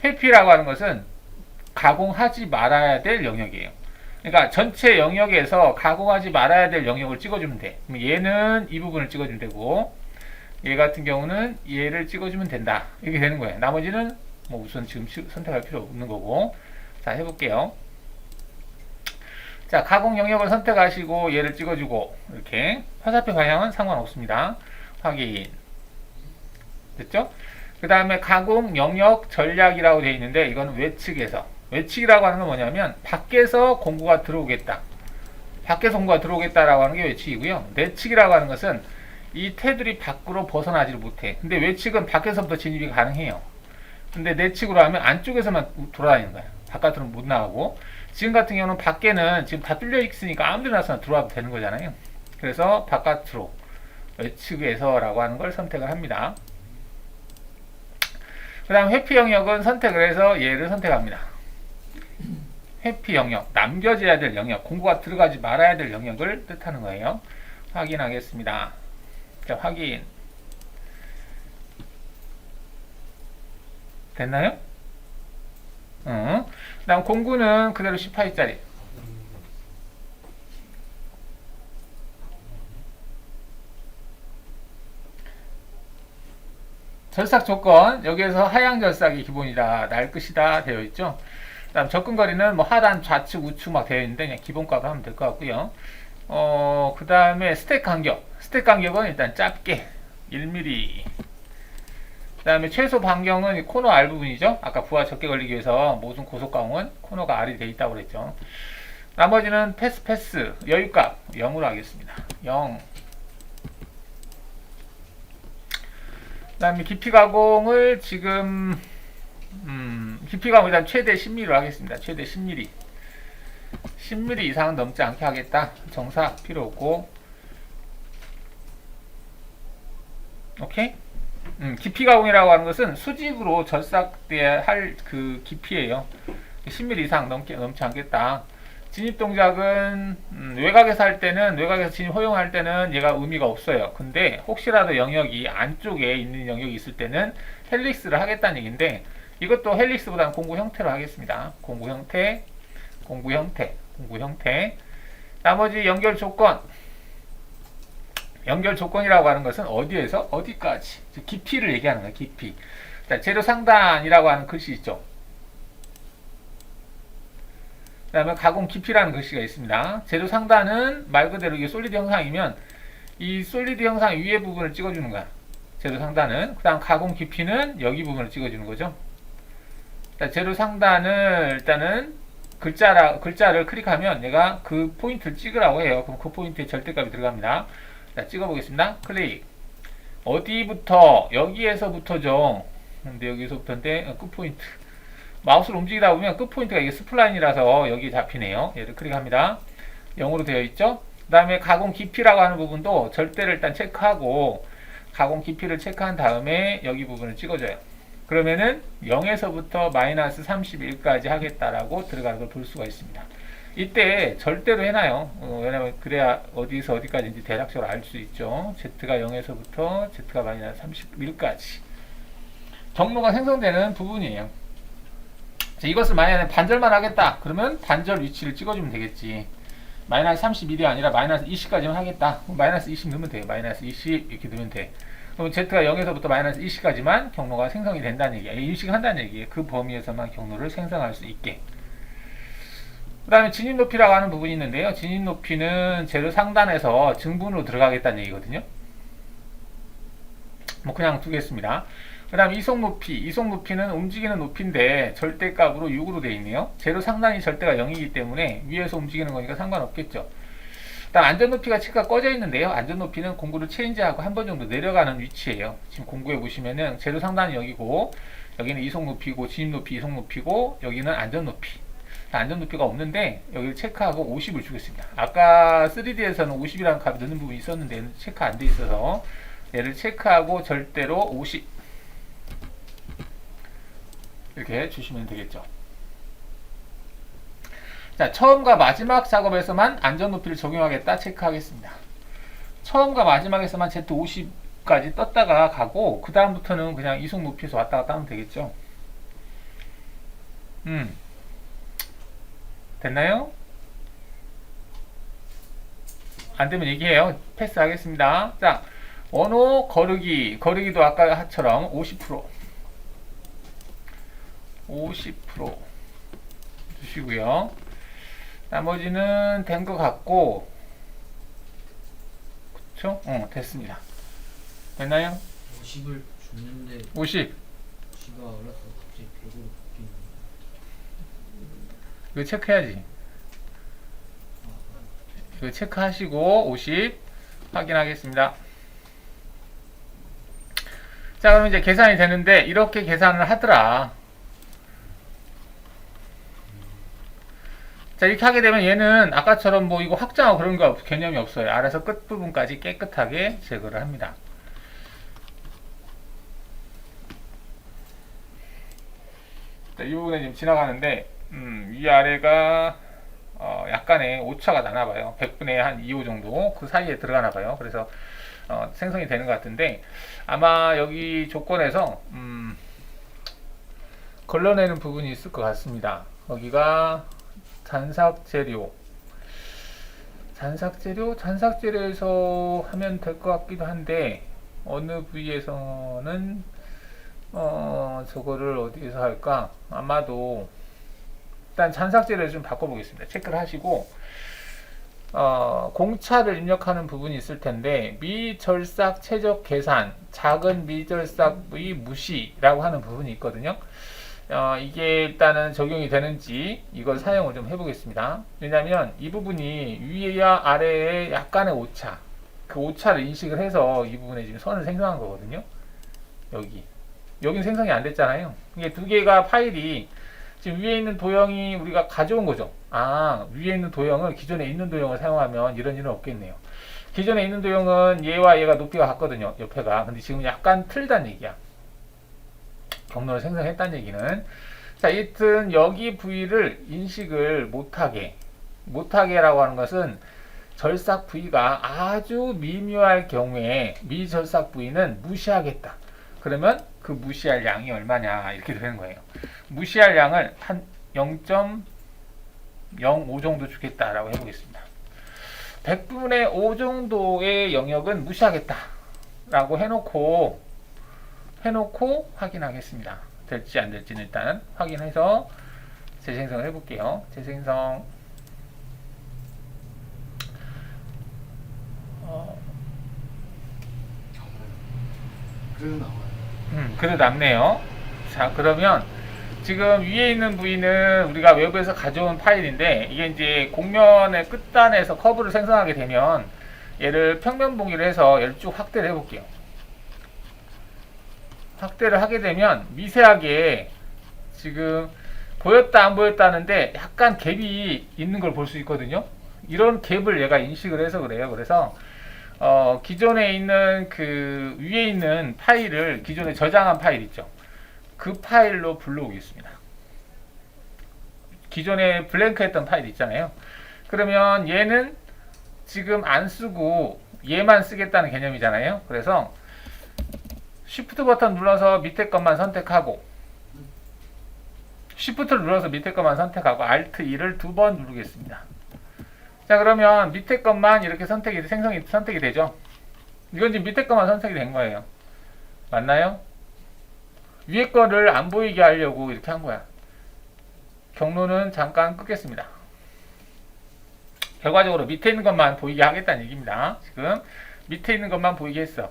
회피라고 하는 것은 가공하지 말아야 될 영역이에요. 그러니까 전체 영역에서 가공하지 말아야 될 영역을 찍어주면 돼. 그럼 얘는 이 부분을 찍어주면 되고 얘 같은 경우는 얘를 찍어주면 된다. 이렇게 되는 거예요. 나머지는 뭐 우선 지금 선택할 필요 없는 거고. 자, 해볼게요. 자, 가공 영역을 선택하시고 얘를 찍어주고 이렇게 화살표 방향은 상관없습니다. 확인. 됐죠? 그 다음에 가공 영역 전략이라고 되어 있는데 이건 외측에서. 외측이라고 하는 건 뭐냐면 밖에서 공구가 들어오겠다. 밖에서 공구가 들어오겠다라고 하는 게 외측이고요. 내측이라고 하는 것은 이 테두리 밖으로 벗어나지를 못해. 근데 외측은 밖에서부터 진입이 가능해요. 근데 내측으로 하면 안쪽에서만 돌아다니는 거야. 바깥으로는 못 나가고. 지금 같은 경우는 밖에는 지금 다 뚫려 있으니까 아무 데나 들어와도 되는 거잖아요. 그래서 바깥으로 외측에서라고 하는 걸 선택을 합니다. 그 다음 회피 영역은 선택을 해서 얘를 선택합니다. 회피 영역, 남겨져야 될 영역, 공구가 들어가지 말아야 될 영역을 뜻하는 거예요. 확인하겠습니다. 자, 확인. 됐나요? 그 다음 공구는 그대로 18짜리. 절삭 조건, 여기에서 하향 절삭이 기본이다, 날 끝이다 되어 있죠. 그 다음 접근거리는 뭐 하단, 좌측, 우측 막 되어 있는데 그냥 기본값을 하면 될 것 같고요. 그 다음에 스택 간격. 스택 간격은 일단 짧게 1mm. 그 다음에 최소 반경은 코너 R 부분이죠. 아까 부하 적게 걸리기 위해서 모든 고속 가공은 코너가 R이 되어 있다고 그랬죠. 나머지는 패스 여유값 0으로 하겠습니다. 0. 그 다음에 깊이 가공을 지금 깊이가 일단 최대 10mm로 하겠습니다. 최대 10mm. 10mm 이상은 넘지 않게 하겠다. 정사 필요 없고. 오케이? 깊이 가공이라고 하는 것은 수직으로 절삭돼야 할 그 깊이예요. 10mm 이상 넘지 않겠다. 진입 동작은 외곽에서 할 때는, 외곽에서 진입 허용할 때는 얘가 의미가 없어요. 근데 혹시라도 영역이 안쪽에 있는 영역이 있을 때는 헬릭스를 하겠다는 얘기인데, 이것도 헬릭스보다는 공구 형태로 하겠습니다. 공구 형태, 공구 형태, 공구 형태. 나머지 연결 조건. 연결 조건이라고 하는 것은 어디에서 어디까지, 깊이를 얘기하는 거예요. 깊이. 자, 재료 상단이라고 하는 글씨 있죠. 그 다음에 가공 깊이라는 글씨가 있습니다. 재료 상단은 말 그대로 이게 솔리드 형상이면 이 솔리드 형상 위에 부분을 찍어주는 거야. 재료 상단은. 그 다음 가공 깊이는 여기 부분을 찍어주는 거죠. 자, 재료 상단을 일단은 글자를 클릭하면 얘가 그 포인트를 찍으라고 해요. 그럼 그 포인트에 절대값이 들어갑니다. 자, 찍어보겠습니다. 클릭. 어디부터? 여기에서부터죠. 근데 여기서부터인데 끝포인트. 마우스를 움직이다 보면 끝포인트가 이게 스플라인이라서 여기 잡히네요. 얘를 클릭합니다. 0으로 되어 있죠. 그 다음에 가공 깊이라고 하는 부분도 절대를 일단 체크하고 가공 깊이를 체크한 다음에 여기 부분을 찍어줘요. 그러면은 0에서부터 마이너스 31까지 하겠다라고 들어가는 걸 볼 수가 있습니다. 이때 절대로 해놔요. 왜냐면 그래야 어디서 어디까지인지 대략적으로 알 수 있죠. Z가 0에서부터 Z가 마이너스 31까지 경로가 생성되는 부분이에요. 자, 이것을 만약에 반절만 하겠다 그러면 반절 위치를 찍어주면 되겠지. 마이너스 31이 아니라 마이너스 20까지만 하겠다. 마이너스 20 넣으면 돼요. 마이너스 20 이렇게 넣으면 돼. 그럼 Z가 0에서부터 마이너스 20까지만 경로가 생성이 된다는 얘기예요. 인식한다는 얘기예요. 그 범위에서만 경로를 생성할 수 있게. 그 다음에 진입 높이라고 하는 부분이 있는데요. 진입 높이는 재료 상단에서 증분으로 들어가겠다는 얘기거든요. 뭐 그냥 두겠습니다. 그 다음 이속 높이. 이속 높이는 움직이는 높이인데 절대값으로 6으로 되어 있네요. 재료 상단이 절대가 0이기 때문에 위에서 움직이는 거니까 상관없겠죠. 다음 안전 높이가 체크가 꺼져 있는데요. 안전 높이는 공구를 체인지하고 한 번 정도 내려가는 위치예요. 지금 공구에 보시면은 재료 상단이 여기고 여기는 이속 높이고 진입 높이, 이속 높이고 여기는 안전 높이. 안전 높이가 없는데 여기를 체크하고 50을 주겠습니다. 아까 3D에서는 50이라는 값이 넣는 부분이 있었는데 얘는 체크 안 돼 있어서 얘를 체크하고 절대로 50 이렇게 주시면 되겠죠. 자, 처음과 마지막 작업에서만 안전 높이를 적용하겠다 체크하겠습니다. 처음과 마지막에서만 Z50까지 떴다가 가고 그 다음부터는 그냥 이속 높이에서 왔다 갔다 하면 되겠죠. 됐나요? 안되면 얘기해요. 패스하겠습니다. 자, 원호 거르기도 아까처럼 50% 주시고요. 나머지는 된 것 같고, 그쵸? 됐습니다. 됐나요? 50을 줬는데 50. G가 올라서 갑자기 100으로 바뀌는. 이거 체크해야지. 이거 체크하시고 50 확인하겠습니다. 자, 그럼 이제 계산이 되는데 이렇게 계산을 하더라. 자, 이렇게 하게 되면 얘는 아까처럼 뭐 이거 확장하고 그런 거 개념이 없어요. 알아서 끝부분까지 깨끗하게 제거를 합니다. 자, 이 부분에 지금 지나가는데 위아래가 약간의 오차가 나나봐요. 100분의 한 2호 정도 그 사이에 들어가나봐요. 그래서 생성이 되는 것 같은데 아마 여기 조건에서 걸러내는 부분이 있을 것 같습니다. 여기가 잔삭재료에서 하면 될 것 같기도 한데 어느 부위에서는 저거를 어디에서 할까? 아마도 일단 잔삭재료를 좀 바꿔보겠습니다. 체크를 하시고 공차를 입력하는 부분이 있을 텐데 미절삭 최적 계산 작은 미절삭 부위 무시라고 하는 부분이 있거든요. 이게 일단은 적용이 되는지 이걸 사용을 좀 해보겠습니다. 왜냐하면 이 부분이 위와 아래에 약간의 오차, 그 오차를 인식을 해서 이 부분에 지금 선을 생성한 거거든요. 여기 여긴 생성이 안 됐잖아요. 이게 두 개가 파일이 지금 위에 있는 도형이 우리가 가져온 거죠. 아, 위에 있는 도형을 기존에 있는 도형을 사용하면 이런 일은 없겠네요. 기존에 있는 도형은 얘와 얘가 높이가 같거든요. 옆에가. 근데 지금 약간 틀리다는 얘기야. 경로를 생성했다는 얘기는. 자, 하여튼 여기 부위를 인식을 못하게라고 하는 것은 절삭 부위가 아주 미묘할 경우에 미절삭 부위는 무시하겠다. 그러면 그 무시할 양이 얼마냐 이렇게 되는 거예요. 무시할 양을 한 0.05 정도 주겠다라고 해보겠습니다. 100분의 5 정도의 영역은 무시하겠다라고 해놓고 확인하겠습니다. 될지 안 될지는 일단 확인해서 재생성을 해볼게요. 재생성 그래도 나와요. 그래도 남네요. 자, 그러면 지금 위에 있는 부위는 우리가 외부에서 가져온 파일인데 이게 이제 곡면의 끝단에서 커브를 생성하게 되면 얘를 평면 보기를 해서 얘를 쭉 확대를 해볼게요. 확대를 하게 되면 미세하게 지금 보였다 안 보였다 하는데 약간 갭이 있는 걸 볼 수 있거든요. 이런 갭을 얘가 인식을 해서 그래요. 그래서 기존에 있는 그 위에 있는 파일을 기존에 저장한 파일 있죠. 그 파일로 불러오겠습니다. 기존에 블랭크 했던 파일 있잖아요. 그러면 얘는 지금 안 쓰고 얘만 쓰겠다는 개념이잖아요. 그래서 Shift 버튼 눌러서 밑에 것만 선택하고 Shift를 눌러서 밑에 것만 선택하고 Alt 2를 2번 누르겠습니다. 자, 그러면 밑에 것만 이렇게 선택이 되죠. 이건 지금 밑에 것만 선택이 된 거예요. 맞나요? 위에 거를 안 보이게 하려고 이렇게 한 거야. 경로는 잠깐 끄겠습니다. 결과적으로 밑에 있는 것만 보이게 하겠다는 얘기입니다. 지금 밑에 있는 것만 보이게 했어.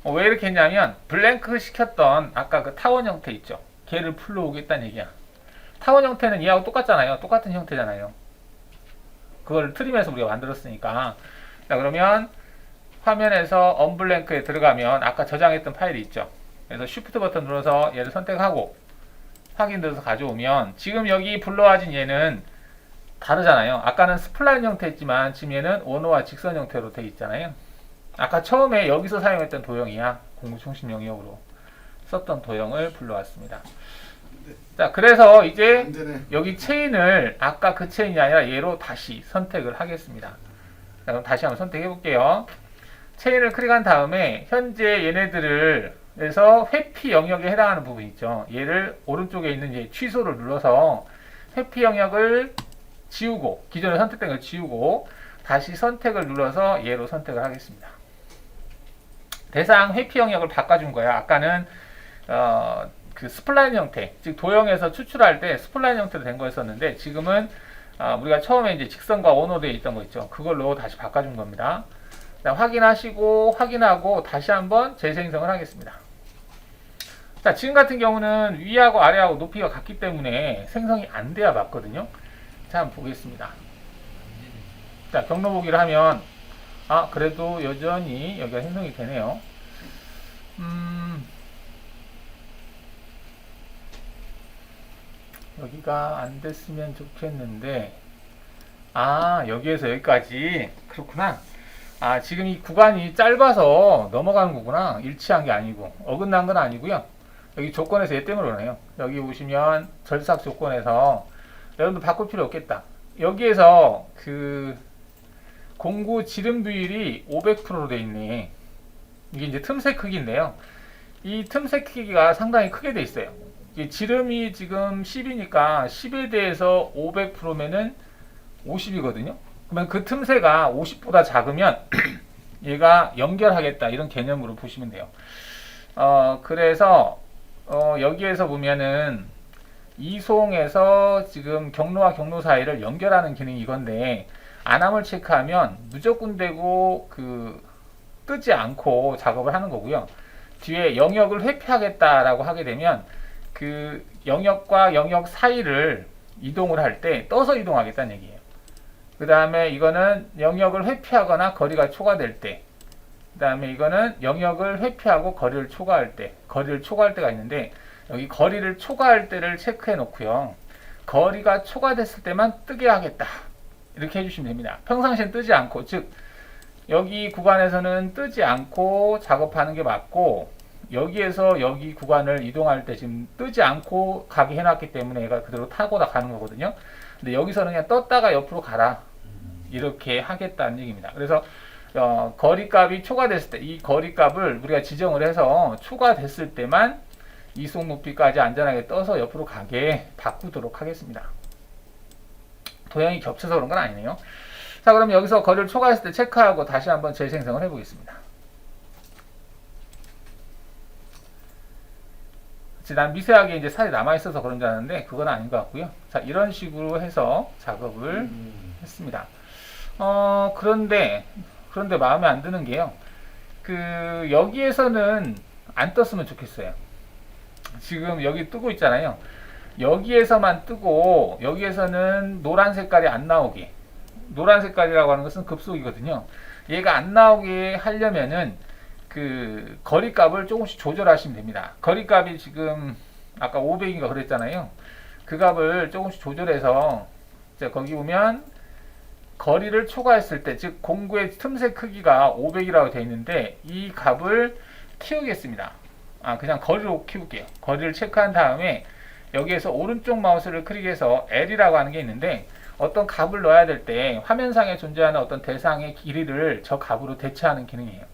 왜 이렇게 했냐면 블랭크 시켰던 아까 그 타원 형태 있죠. 걔를 풀러오겠다는 얘기야. 타원 형태는 얘하고 똑같잖아요. 똑같은 형태잖아요. 그걸 트림해서 우리가 만들었으니까. 자, 그러면 화면에서 언블랭크에 들어가면 아까 저장했던 파일이 있죠. 그래서 Shift 버튼 눌러서 얘를 선택하고 확인 눌러서 가져오면 지금 여기 불러와진 얘는 다르잖아요. 아까는 스플라인 형태였지만 지금 얘는 원호와 직선 형태로 되어 있잖아요. 아까 처음에 여기서 사용했던 도형이야. 공구 중심 영역으로 썼던 도형을 불러왔습니다. 자, 그래서 이제 안 되네. 여기 체인을 아까 그 체인이 아니라 얘로 다시 선택을 하겠습니다. 자, 그럼 다시 한번 선택해 볼게요. 체인을 클릭한 다음에 현재 얘네들을 그래서 회피 영역에 해당하는 부분 있죠. 얘를 오른쪽에 있는 얘 취소를 눌러서 회피 영역을 지우고 기존에 선택된 걸 지우고 다시 선택을 눌러서 얘로 선택을 하겠습니다. 대상 회피 영역을 바꿔준 거야. 아까는 그 스플라인 형태, 즉 도형에서 추출할 때 스플라인 형태로 된 거였었는데 지금은 우리가 처음에 이제 직선과 원호되어 있던 거 있죠. 그걸로 다시 바꿔준 겁니다. 자, 확인하고 다시 한번 재생성을 하겠습니다. 자, 지금 같은 경우는 위하고 아래하고 높이가 같기 때문에 생성이 안 돼야 맞거든요. 자, 한번 보겠습니다. 자, 경로 보기를 하면 그래도 여전히 여기가 생성이 되네요. 여기가 안 됐으면 좋겠는데 여기에서 여기까지 그렇구나. 지금 이 구간이 짧아서 넘어가는 거구나. 일치한 게 아니고 어긋난 건 아니고요. 여기 조건에서 얘 때문에 그러네요. 여기 보시면 절삭 조건에서 여러분들 바꿀 필요 없겠다. 여기에서 그 공구 지름 비율이 500%로 되어 있네. 이게 이제 틈새 크기인데요. 이 틈새 크기가 상당히 크게 되어 있어요. 이게 지름이 지금 10이니까 10에 대해서 500%면은 50이거든요. 그러면 그 틈새가 50보다 작으면 얘가 연결하겠다 이런 개념으로 보시면 돼요. 그래서 여기에서 보면은 이송에서 지금 경로와 경로 사이를 연결하는 기능이 이건데 안함을 체크하면 무조건 되고 뜨지 않고 작업을 하는 거고요. 뒤에 영역을 회피하겠다라고 하게 되면 그 영역과 영역 사이를 이동을 할 때 떠서 이동하겠다는 얘기예요. 그 다음에 이거는 영역을 회피하거나 거리가 초과될 때, 그 다음에 이거는 영역을 회피하고 거리를 초과할 때, 거리를 초과할 때가 있는데 여기 거리를 초과할 때를 체크해 놓고요. 거리가 초과됐을 때만 뜨게 하겠다. 이렇게 해주시면 됩니다. 평상시엔 뜨지 않고, 즉 여기 구간에서는 뜨지 않고 작업하는 게 맞고, 여기에서 여기 구간을 이동할 때 지금 뜨지 않고 가게 해놨기 때문에 얘가 그대로 타고 나가는 거거든요. 근데 여기서는 그냥 떴다가 옆으로 가라. 이렇게 하겠다는 얘기입니다. 그래서 거리값이 초과됐을 때 이 거리값을 우리가 지정을 해서 초과됐을 때만 이속 높이까지 안전하게 떠서 옆으로 가게 바꾸도록 하겠습니다. 도형이 겹쳐서 그런 건 아니네요. 자, 그럼 여기서 거리를 초과했을 때 체크하고 다시 한번 재생성을 해보겠습니다. 난 미세하게 이제 살이 남아있어서 그런 줄 알았는데 그건 아닌 것 같고요. 자, 이런 식으로 해서 작업을 했습니다. 그런데 마음에 안 드는 게요. 여기에서는 안 떴으면 좋겠어요. 지금 여기 뜨고 있잖아요. 여기에서만 뜨고 여기에서는 노란 색깔이 안 나오게. 노란 색깔이라고 하는 것은 급속이거든요. 얘가 안 나오게 하려면은 거리값을 조금씩 조절하시면 됩니다. 거리값이 지금 아까 500인가 그랬잖아요. 그 값을 조금씩 조절해서 거기 보면 거리를 초과했을 때, 즉 공구의 틈새 크기가 500이라고 되어 있는데 이 값을 키우겠습니다. 그냥 거리로 키울게요. 거리를 체크한 다음에 여기에서 오른쪽 마우스를 클릭해서 L이라고 하는 게 있는데 어떤 값을 넣어야 될 때 화면상에 존재하는 어떤 대상의 길이를 저 값으로 대체하는 기능이에요.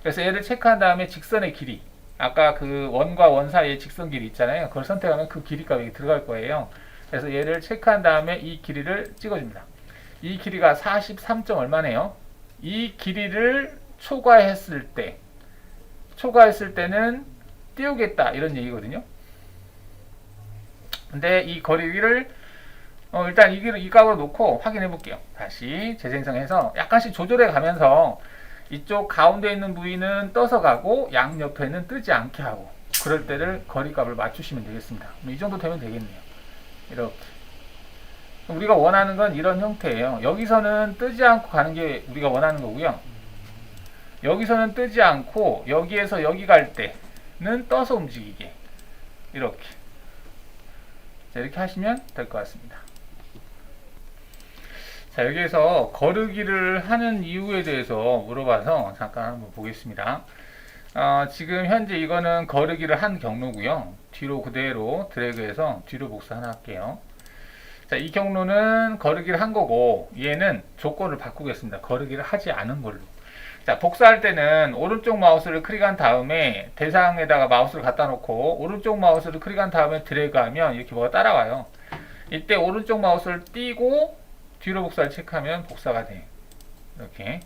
그래서 얘를 체크한 다음에 직선의 길이, 아까 그 원과 원 사이의 직선 길이 있잖아요. 그걸 선택하면 그 길이 값이 들어갈 거예요. 그래서 얘를 체크한 다음에 이 길이를 찍어줍니다. 이 길이가 43. 얼마네요. 이 길이를 초과했을 때는 띄우겠다 이런 얘기거든요. 근데 이 거리를 일단 이 값으로 놓고 확인해 볼게요. 다시 재생성해서 약간씩 조절해 가면서 이쪽 가운데 있는 부위는 떠서 가고 양옆에는 뜨지 않게 하고, 그럴 때를 거리값을 맞추시면 되겠습니다. 이 정도 되면 되겠네요. 이렇게 우리가 원하는 건 이런 형태예요. 여기서는 뜨지 않고 가는 게 우리가 원하는 거고요. 여기서는 뜨지 않고 여기에서 여기 갈 때는 떠서 움직이게, 이렇게 하시면 될 것 같습니다. 자, 여기에서 거르기를 하는 이유에 대해서 물어봐서 잠깐 한번 보겠습니다. 지금 현재 이거는 거르기를 한 경로고요. 뒤로 그대로 드래그해서 뒤로 복사 하나 할게요. 자, 이 경로는 거르기를 한 거고 얘는 조건을 바꾸겠습니다. 거르기를 하지 않은 걸로. 자, 복사할 때는 오른쪽 마우스를 클릭한 다음에 대상에다가 마우스를 갖다 놓고 오른쪽 마우스를 클릭한 다음에 드래그하면 이렇게 뭐가 따라와요. 이때 오른쪽 마우스를 띄고 뒤로 복사를 체크하면 복사가 돼. 이렇게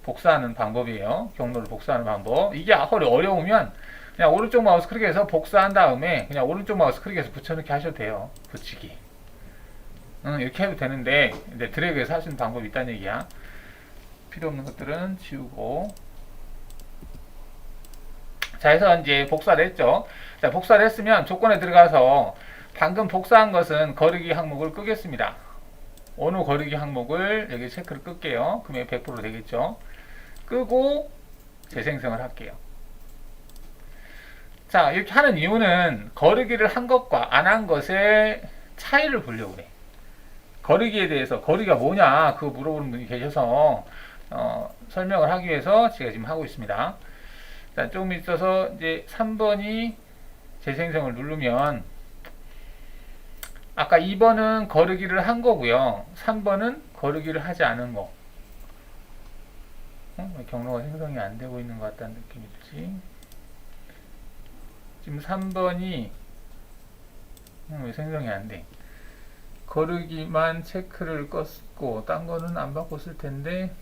복사하는 방법이에요. 경로를 복사하는 방법. 이게 어려우면 그냥 오른쪽 마우스 클릭해서 복사한 다음에 그냥 오른쪽 마우스 클릭해서 붙여넣기 하셔도 돼요. 붙이기. 이렇게 해도 되는데 이제 드래그해서 하시는 방법이 있다는 얘기야. 필요 없는 것들은 지우고. 자, 해서 이제 복사를 했죠. 자, 복사를 했으면 조건에 들어가서 방금 복사한 것은 거르기 항목을 끄겠습니다. 어느 거르기 항목을 여기 체크를 끌게요. 그러면 100% 되겠죠. 끄고 재생성을 할게요. 자, 이렇게 하는 이유는 거르기를 한 것과 안 한 것의 차이를 보려고 그래. 거르기에 대해서 거리가 뭐냐 그거 물어보는 분이 계셔서 설명을 하기 위해서 제가 지금 하고 있습니다. 자, 조금 있어서 이제 3번이 재생성을 누르면 아까 2번은 거르기를 한 거고요. 3번은 거르기를 하지 않은 거. 왜 경로가 생성이 안 되고 있는 것 같다는 느낌이 들지? 지금 3번이 왜 생성이 안 돼? 거르기만 체크를 껐고 딴 거는 안 바꿨을 텐데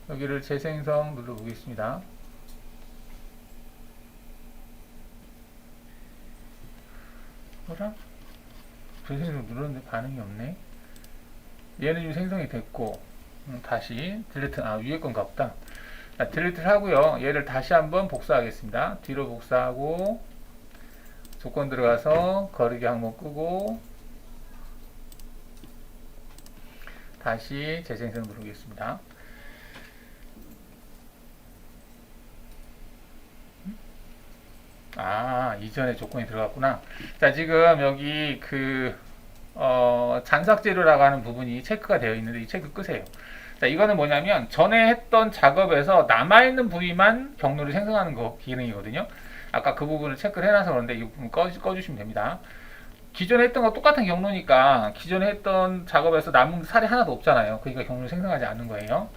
여기를 재생성 눌러 보겠습니다. 뭐라? 재생성 눌렀는데 반응이 없네. 얘는 지금 생성이 됐고 다시 딜리트, 위에 건가 보다. 자, 딜리트를 하고요. 얘를 다시 한번 복사하겠습니다. 뒤로 복사하고 조건 들어가서 거르기 항목 끄고 다시 재생성 누르겠습니다. 아, 이전에 조건이 들어갔구나. 자, 지금 여기 잔삭재료라고 하는 부분이 체크가 되어 있는데 이 체크 끄세요. 자, 이거는 뭐냐면 전에 했던 작업에서 남아있는 부위만 경로를 생성하는 거 기능이거든요. 아까 그 부분을 체크를 해놔서 그런데 이 부분 꺼주시면 됩니다. 기존에 했던 거 똑같은 경로니까 기존에 했던 작업에서 남은 살이 하나도 없잖아요. 그러니까 경로를 생성하지 않는 거예요.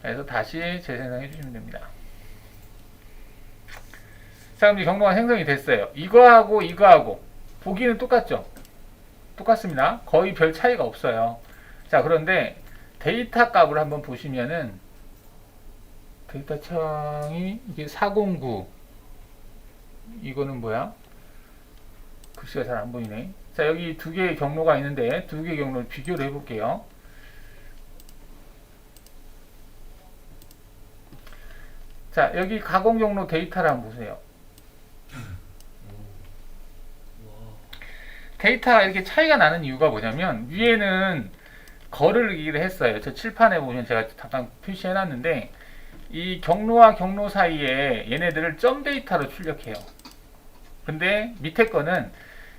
그래서 다시 재생성해 주시면 됩니다. 자, 그럼 이제 경로가 생성이 됐어요. 이거하고 보기는 똑같죠? 똑같습니다. 거의 별 차이가 없어요. 자, 그런데 데이터 값을 한번 보시면은 데이터 창이 이게 409 이거는 뭐야? 글씨가 잘 안 보이네. 자, 여기 두 개의 경로가 있는데 두 개의 경로를 비교를 해볼게요. 자, 여기 가공 경로 데이터를 한번 보세요. 와. 데이터가 이렇게 차이가 나는 이유가 뭐냐면 위에는 거르기를 했어요. 저 칠판에 보면 제가 잠깐 표시해 놨는데 이 경로와 경로 사이에 얘네들을 점 데이터로 출력해요. 근데 밑에 거는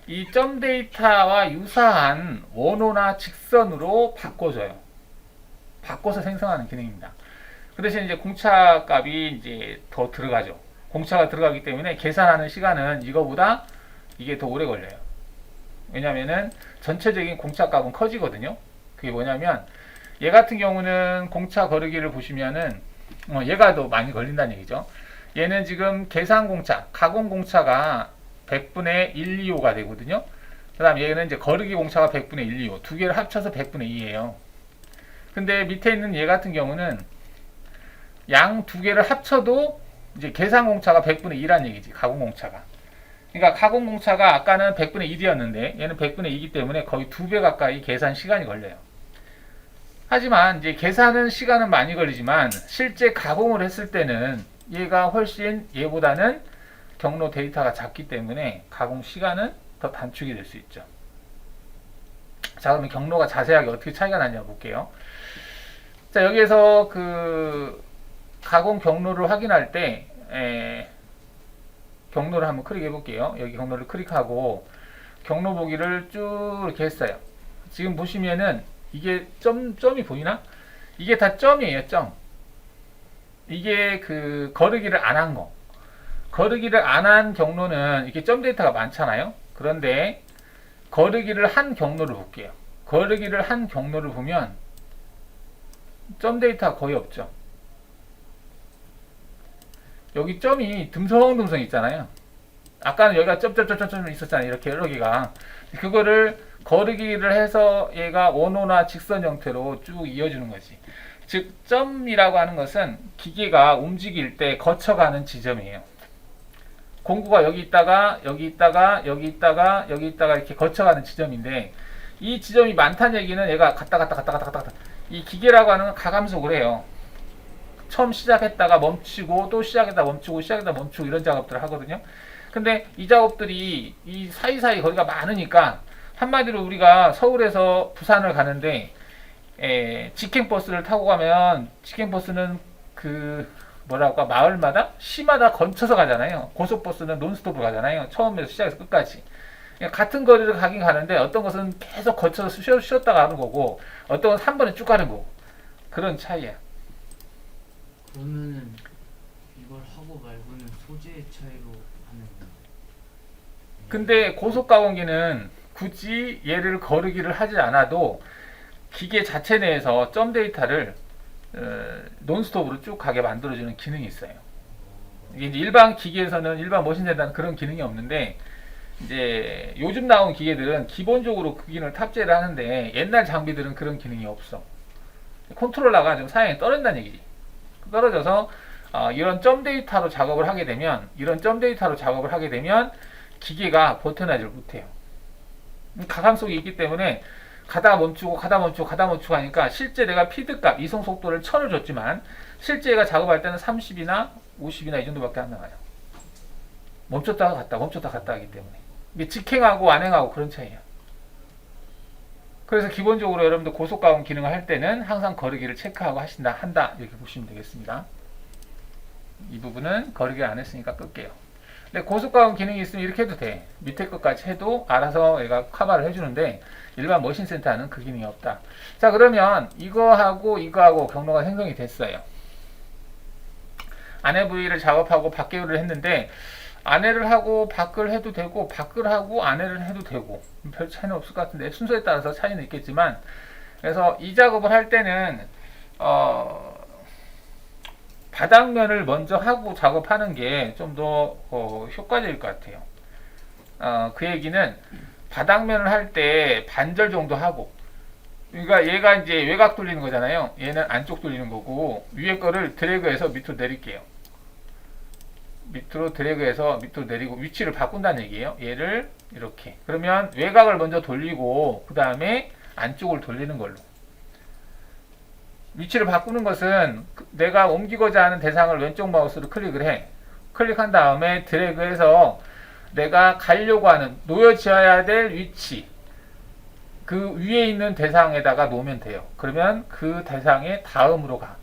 이 점 데이터와 유사한 원호나 직선으로 바꿔줘요. 바꿔서 생성하는 기능입니다. 그 대신 이제 공차 값이 이제 더 들어가죠. 공차가 들어가기 때문에 계산하는 시간은 이거보다 이게 더 오래 걸려요. 왜냐면은 전체적인 공차 값은 커지거든요. 그게 뭐냐면 얘 같은 경우는 공차 거르기를 보시면은 얘가 더 많이 걸린다는 얘기죠. 얘는 지금 계산 공차, 가공 공차가 100분의 1, 2호가 되거든요. 그 다음 얘는 이제 거르기 공차가 100분의 1, 2호. 두 개를 합쳐서 100분의 2예요. 근데 밑에 있는 얘 같은 경우는 양 두 개를 합쳐도 이제 계산 공차가 100분의 2란 얘기지. 가공 공차가. 그러니까 가공 공차가 아까는 100분의 1이었는데 얘는 100분의 2이기 때문에 거의 2배 가까이 계산 시간이 걸려요. 하지만 이제 계산은 시간은 많이 걸리지만 실제 가공을 했을 때는 얘가 훨씬 얘보다는 경로 데이터가 작기 때문에 가공 시간은 더 단축이 될 수 있죠. 자, 그러면 경로가 자세하게 어떻게 차이가 나냐 볼게요. 자, 여기에서 그 가공 경로를 확인할 때 경로를 한번 클릭해 볼게요. 여기 경로를 클릭하고 경로 보기를 쭉 이렇게 했어요. 지금 보시면은 이게 점이 보이나? 이게 다 점이에요, 점. 이게 그 거르기를 안 한 거. 거르기를 안 한 경로는 이렇게 점 데이터가 많잖아요. 그런데 거르기를 한 경로를 볼게요. 거르기를 한 경로를 보면 점 데이터가 거의 없죠. 여기 점이 듬성듬성 있잖아요. 아까는 여기가 점점점점 있었잖아요. 이렇게 여러 개가. 그거를 거르기를 해서 얘가 원호나 직선 형태로 쭉 이어주는 거지. 즉 점이라고 하는 것은 기계가 움직일 때 거쳐가는 지점이에요. 공구가 여기 있다가 여기 있다가 여기 있다가 여기 있다가 이렇게 거쳐가는 지점인데 이 지점이 많다는 얘기는 얘가 갔다 이 기계라고 하는 건 가감속을 해요. 처음 시작했다가 멈추고 또 시작했다 멈추고 시작했다 멈추고 이런 작업들을 하거든요. 근데 이 작업들이 이 사이사이 거리가 많으니까 한마디로 우리가 서울에서 부산을 가는데 직행버스를 타고 가면 직행버스는 그 뭐랄까 마을마다 시마다 건쳐서 가잖아요. 고속버스는 논스톱으로 가잖아요. 처음에서 시작해서 끝까지. 그러니까 같은 거리를 가긴 가는데 어떤 것은 계속 거쳐서 쉬었다가 가는 거고 어떤 것은 한 번에 쭉 가는 거고 그런 차이야. 그러면은 이걸 하고 말고는 소재의 차이로 하는 거야. 근데 고속가공기는 굳이 얘를 거르기를 하지 않아도 기계 자체 내에서 점 데이터를 논스톱으로 쭉 가게 만들어주는 기능이 있어요. 이게 이제 일반 기계에서는 일반 머신에다는 그런 기능이 없는데 이제 요즘 나온 기계들은 기본적으로 그 기능을 탑재를 하는데 옛날 장비들은 그런 기능이 없어. 컨트롤러가 좀 사양이 떨어진다는 얘기지. 떨어져서 이런 점 데이터로 작업을 하게 되면 기계가 버텨나질 못해요. 가감 속에 있기 때문에 가다가 멈추고 하니까 실제 내가 피드값 이송 속도를 1000을 줬지만 실제 얘가 작업할 때는 30이나 50이나 이 정도밖에 안 나가요. 멈췄다가 갔다 하기 때문에 이게 직행하고 안행하고 그런 차이예요. 그래서 기본적으로 여러분들 고속가공 기능을 할 때는 항상 거르기를 체크하고 한다 이렇게 보시면 되겠습니다. 이 부분은 거르기를 안 했으니까 끌게요. 근데 고속가공 기능이 있으면 이렇게 해도 돼. 밑에 것까지 해도 알아서 얘가 커버를 해주는데 일반 머신센터는 그 기능이 없다. 자, 그러면 이거하고 이거하고 경로가 생성이 됐어요. 안에 부위를 작업하고 밖을 했는데 안에를 하고 밖을 해도 되고 밖을 하고 안에를 해도 되고 별 차이는 없을 것 같은데 순서에 따라서 차이는 있겠지만, 그래서 이 작업을 할 때는 바닥면을 먼저 하고 작업하는 게 좀 더 효과적일 것 같아요. 그 얘기는 바닥면을 할 때 반절 정도 하고, 그러니까 얘가 이제 외곽 돌리는 거잖아요. 얘는 안쪽 돌리는 거고, 위에 거를 드래그해서 밑으로 내릴게요. 밑으로 드래그해서 밑으로 내리고 위치를 바꾼다는 얘기예요. 얘를 이렇게. 그러면 외곽을 먼저 돌리고 그 다음에 안쪽을 돌리는 걸로. 위치를 바꾸는 것은 내가 옮기고자 하는 대상을 왼쪽 마우스로 클릭을 해. 클릭한 다음에 드래그해서 내가 가려고 하는 놓여져야 될 위치, 그 위에 있는 대상에다가 놓으면 돼요. 그러면 그 대상의 다음으로 가.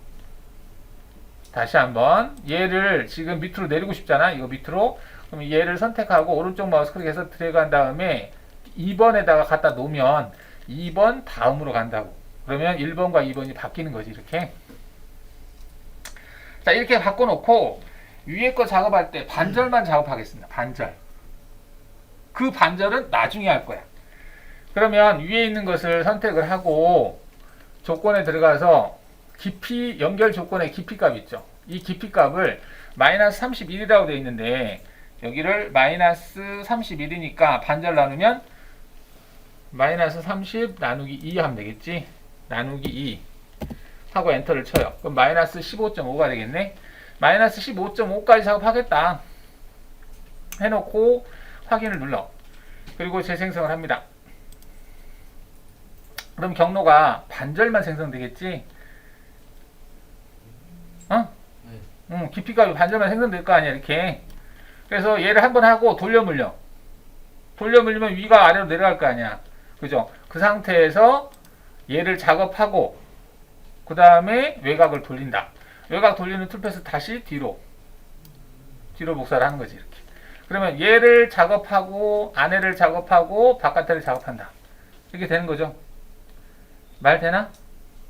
다시 한번 얘를 지금 밑으로 내리고 싶잖아. 이거 밑으로. 그럼 얘를 선택하고 오른쪽 마우스 클릭해서 드래그 한 다음에 2번에다가 갖다 놓으면 2번 다음으로 간다고. 그러면 1번과 2번이 바뀌는 거지, 이렇게. 자, 이렇게 바꿔놓고 위에 거 작업할 때 반절만 작업하겠습니다. 반절. 그 반절은 나중에 할 거야. 그러면 위에 있는 것을 선택을 하고 조건에 들어가서 깊이, 연결 조건의 깊이 값 있죠. 이 깊이 값을 마이너스 31이라고 되어 있는데 여기를 마이너스 31이니까 반절 나누면 마이너스 30 나누기 2 하면 되겠지. 나누기 2 하고 엔터를 쳐요. 그럼 마이너스 15.5가 되겠네. 마이너스 15.5까지 작업하겠다 해놓고 확인을 눌러. 그리고 재생성을 합니다. 그럼 경로가 반절만 생성되겠지. 깊이값이 반절만 생성될 거 아니야, 이렇게. 그래서 얘를 한번 하고 돌려 물려. 돌려 물리면 위가 아래로 내려갈 거 아니야. 그죠? 그 상태에서 얘를 작업하고 그 다음에 외곽을 돌린다. 외곽 돌리는 툴패스 다시 뒤로 복사를 하는 거지, 이렇게. 그러면 얘를 작업하고 안에를 작업하고 바깥을 작업한다. 이렇게 되는 거죠. 말 되나?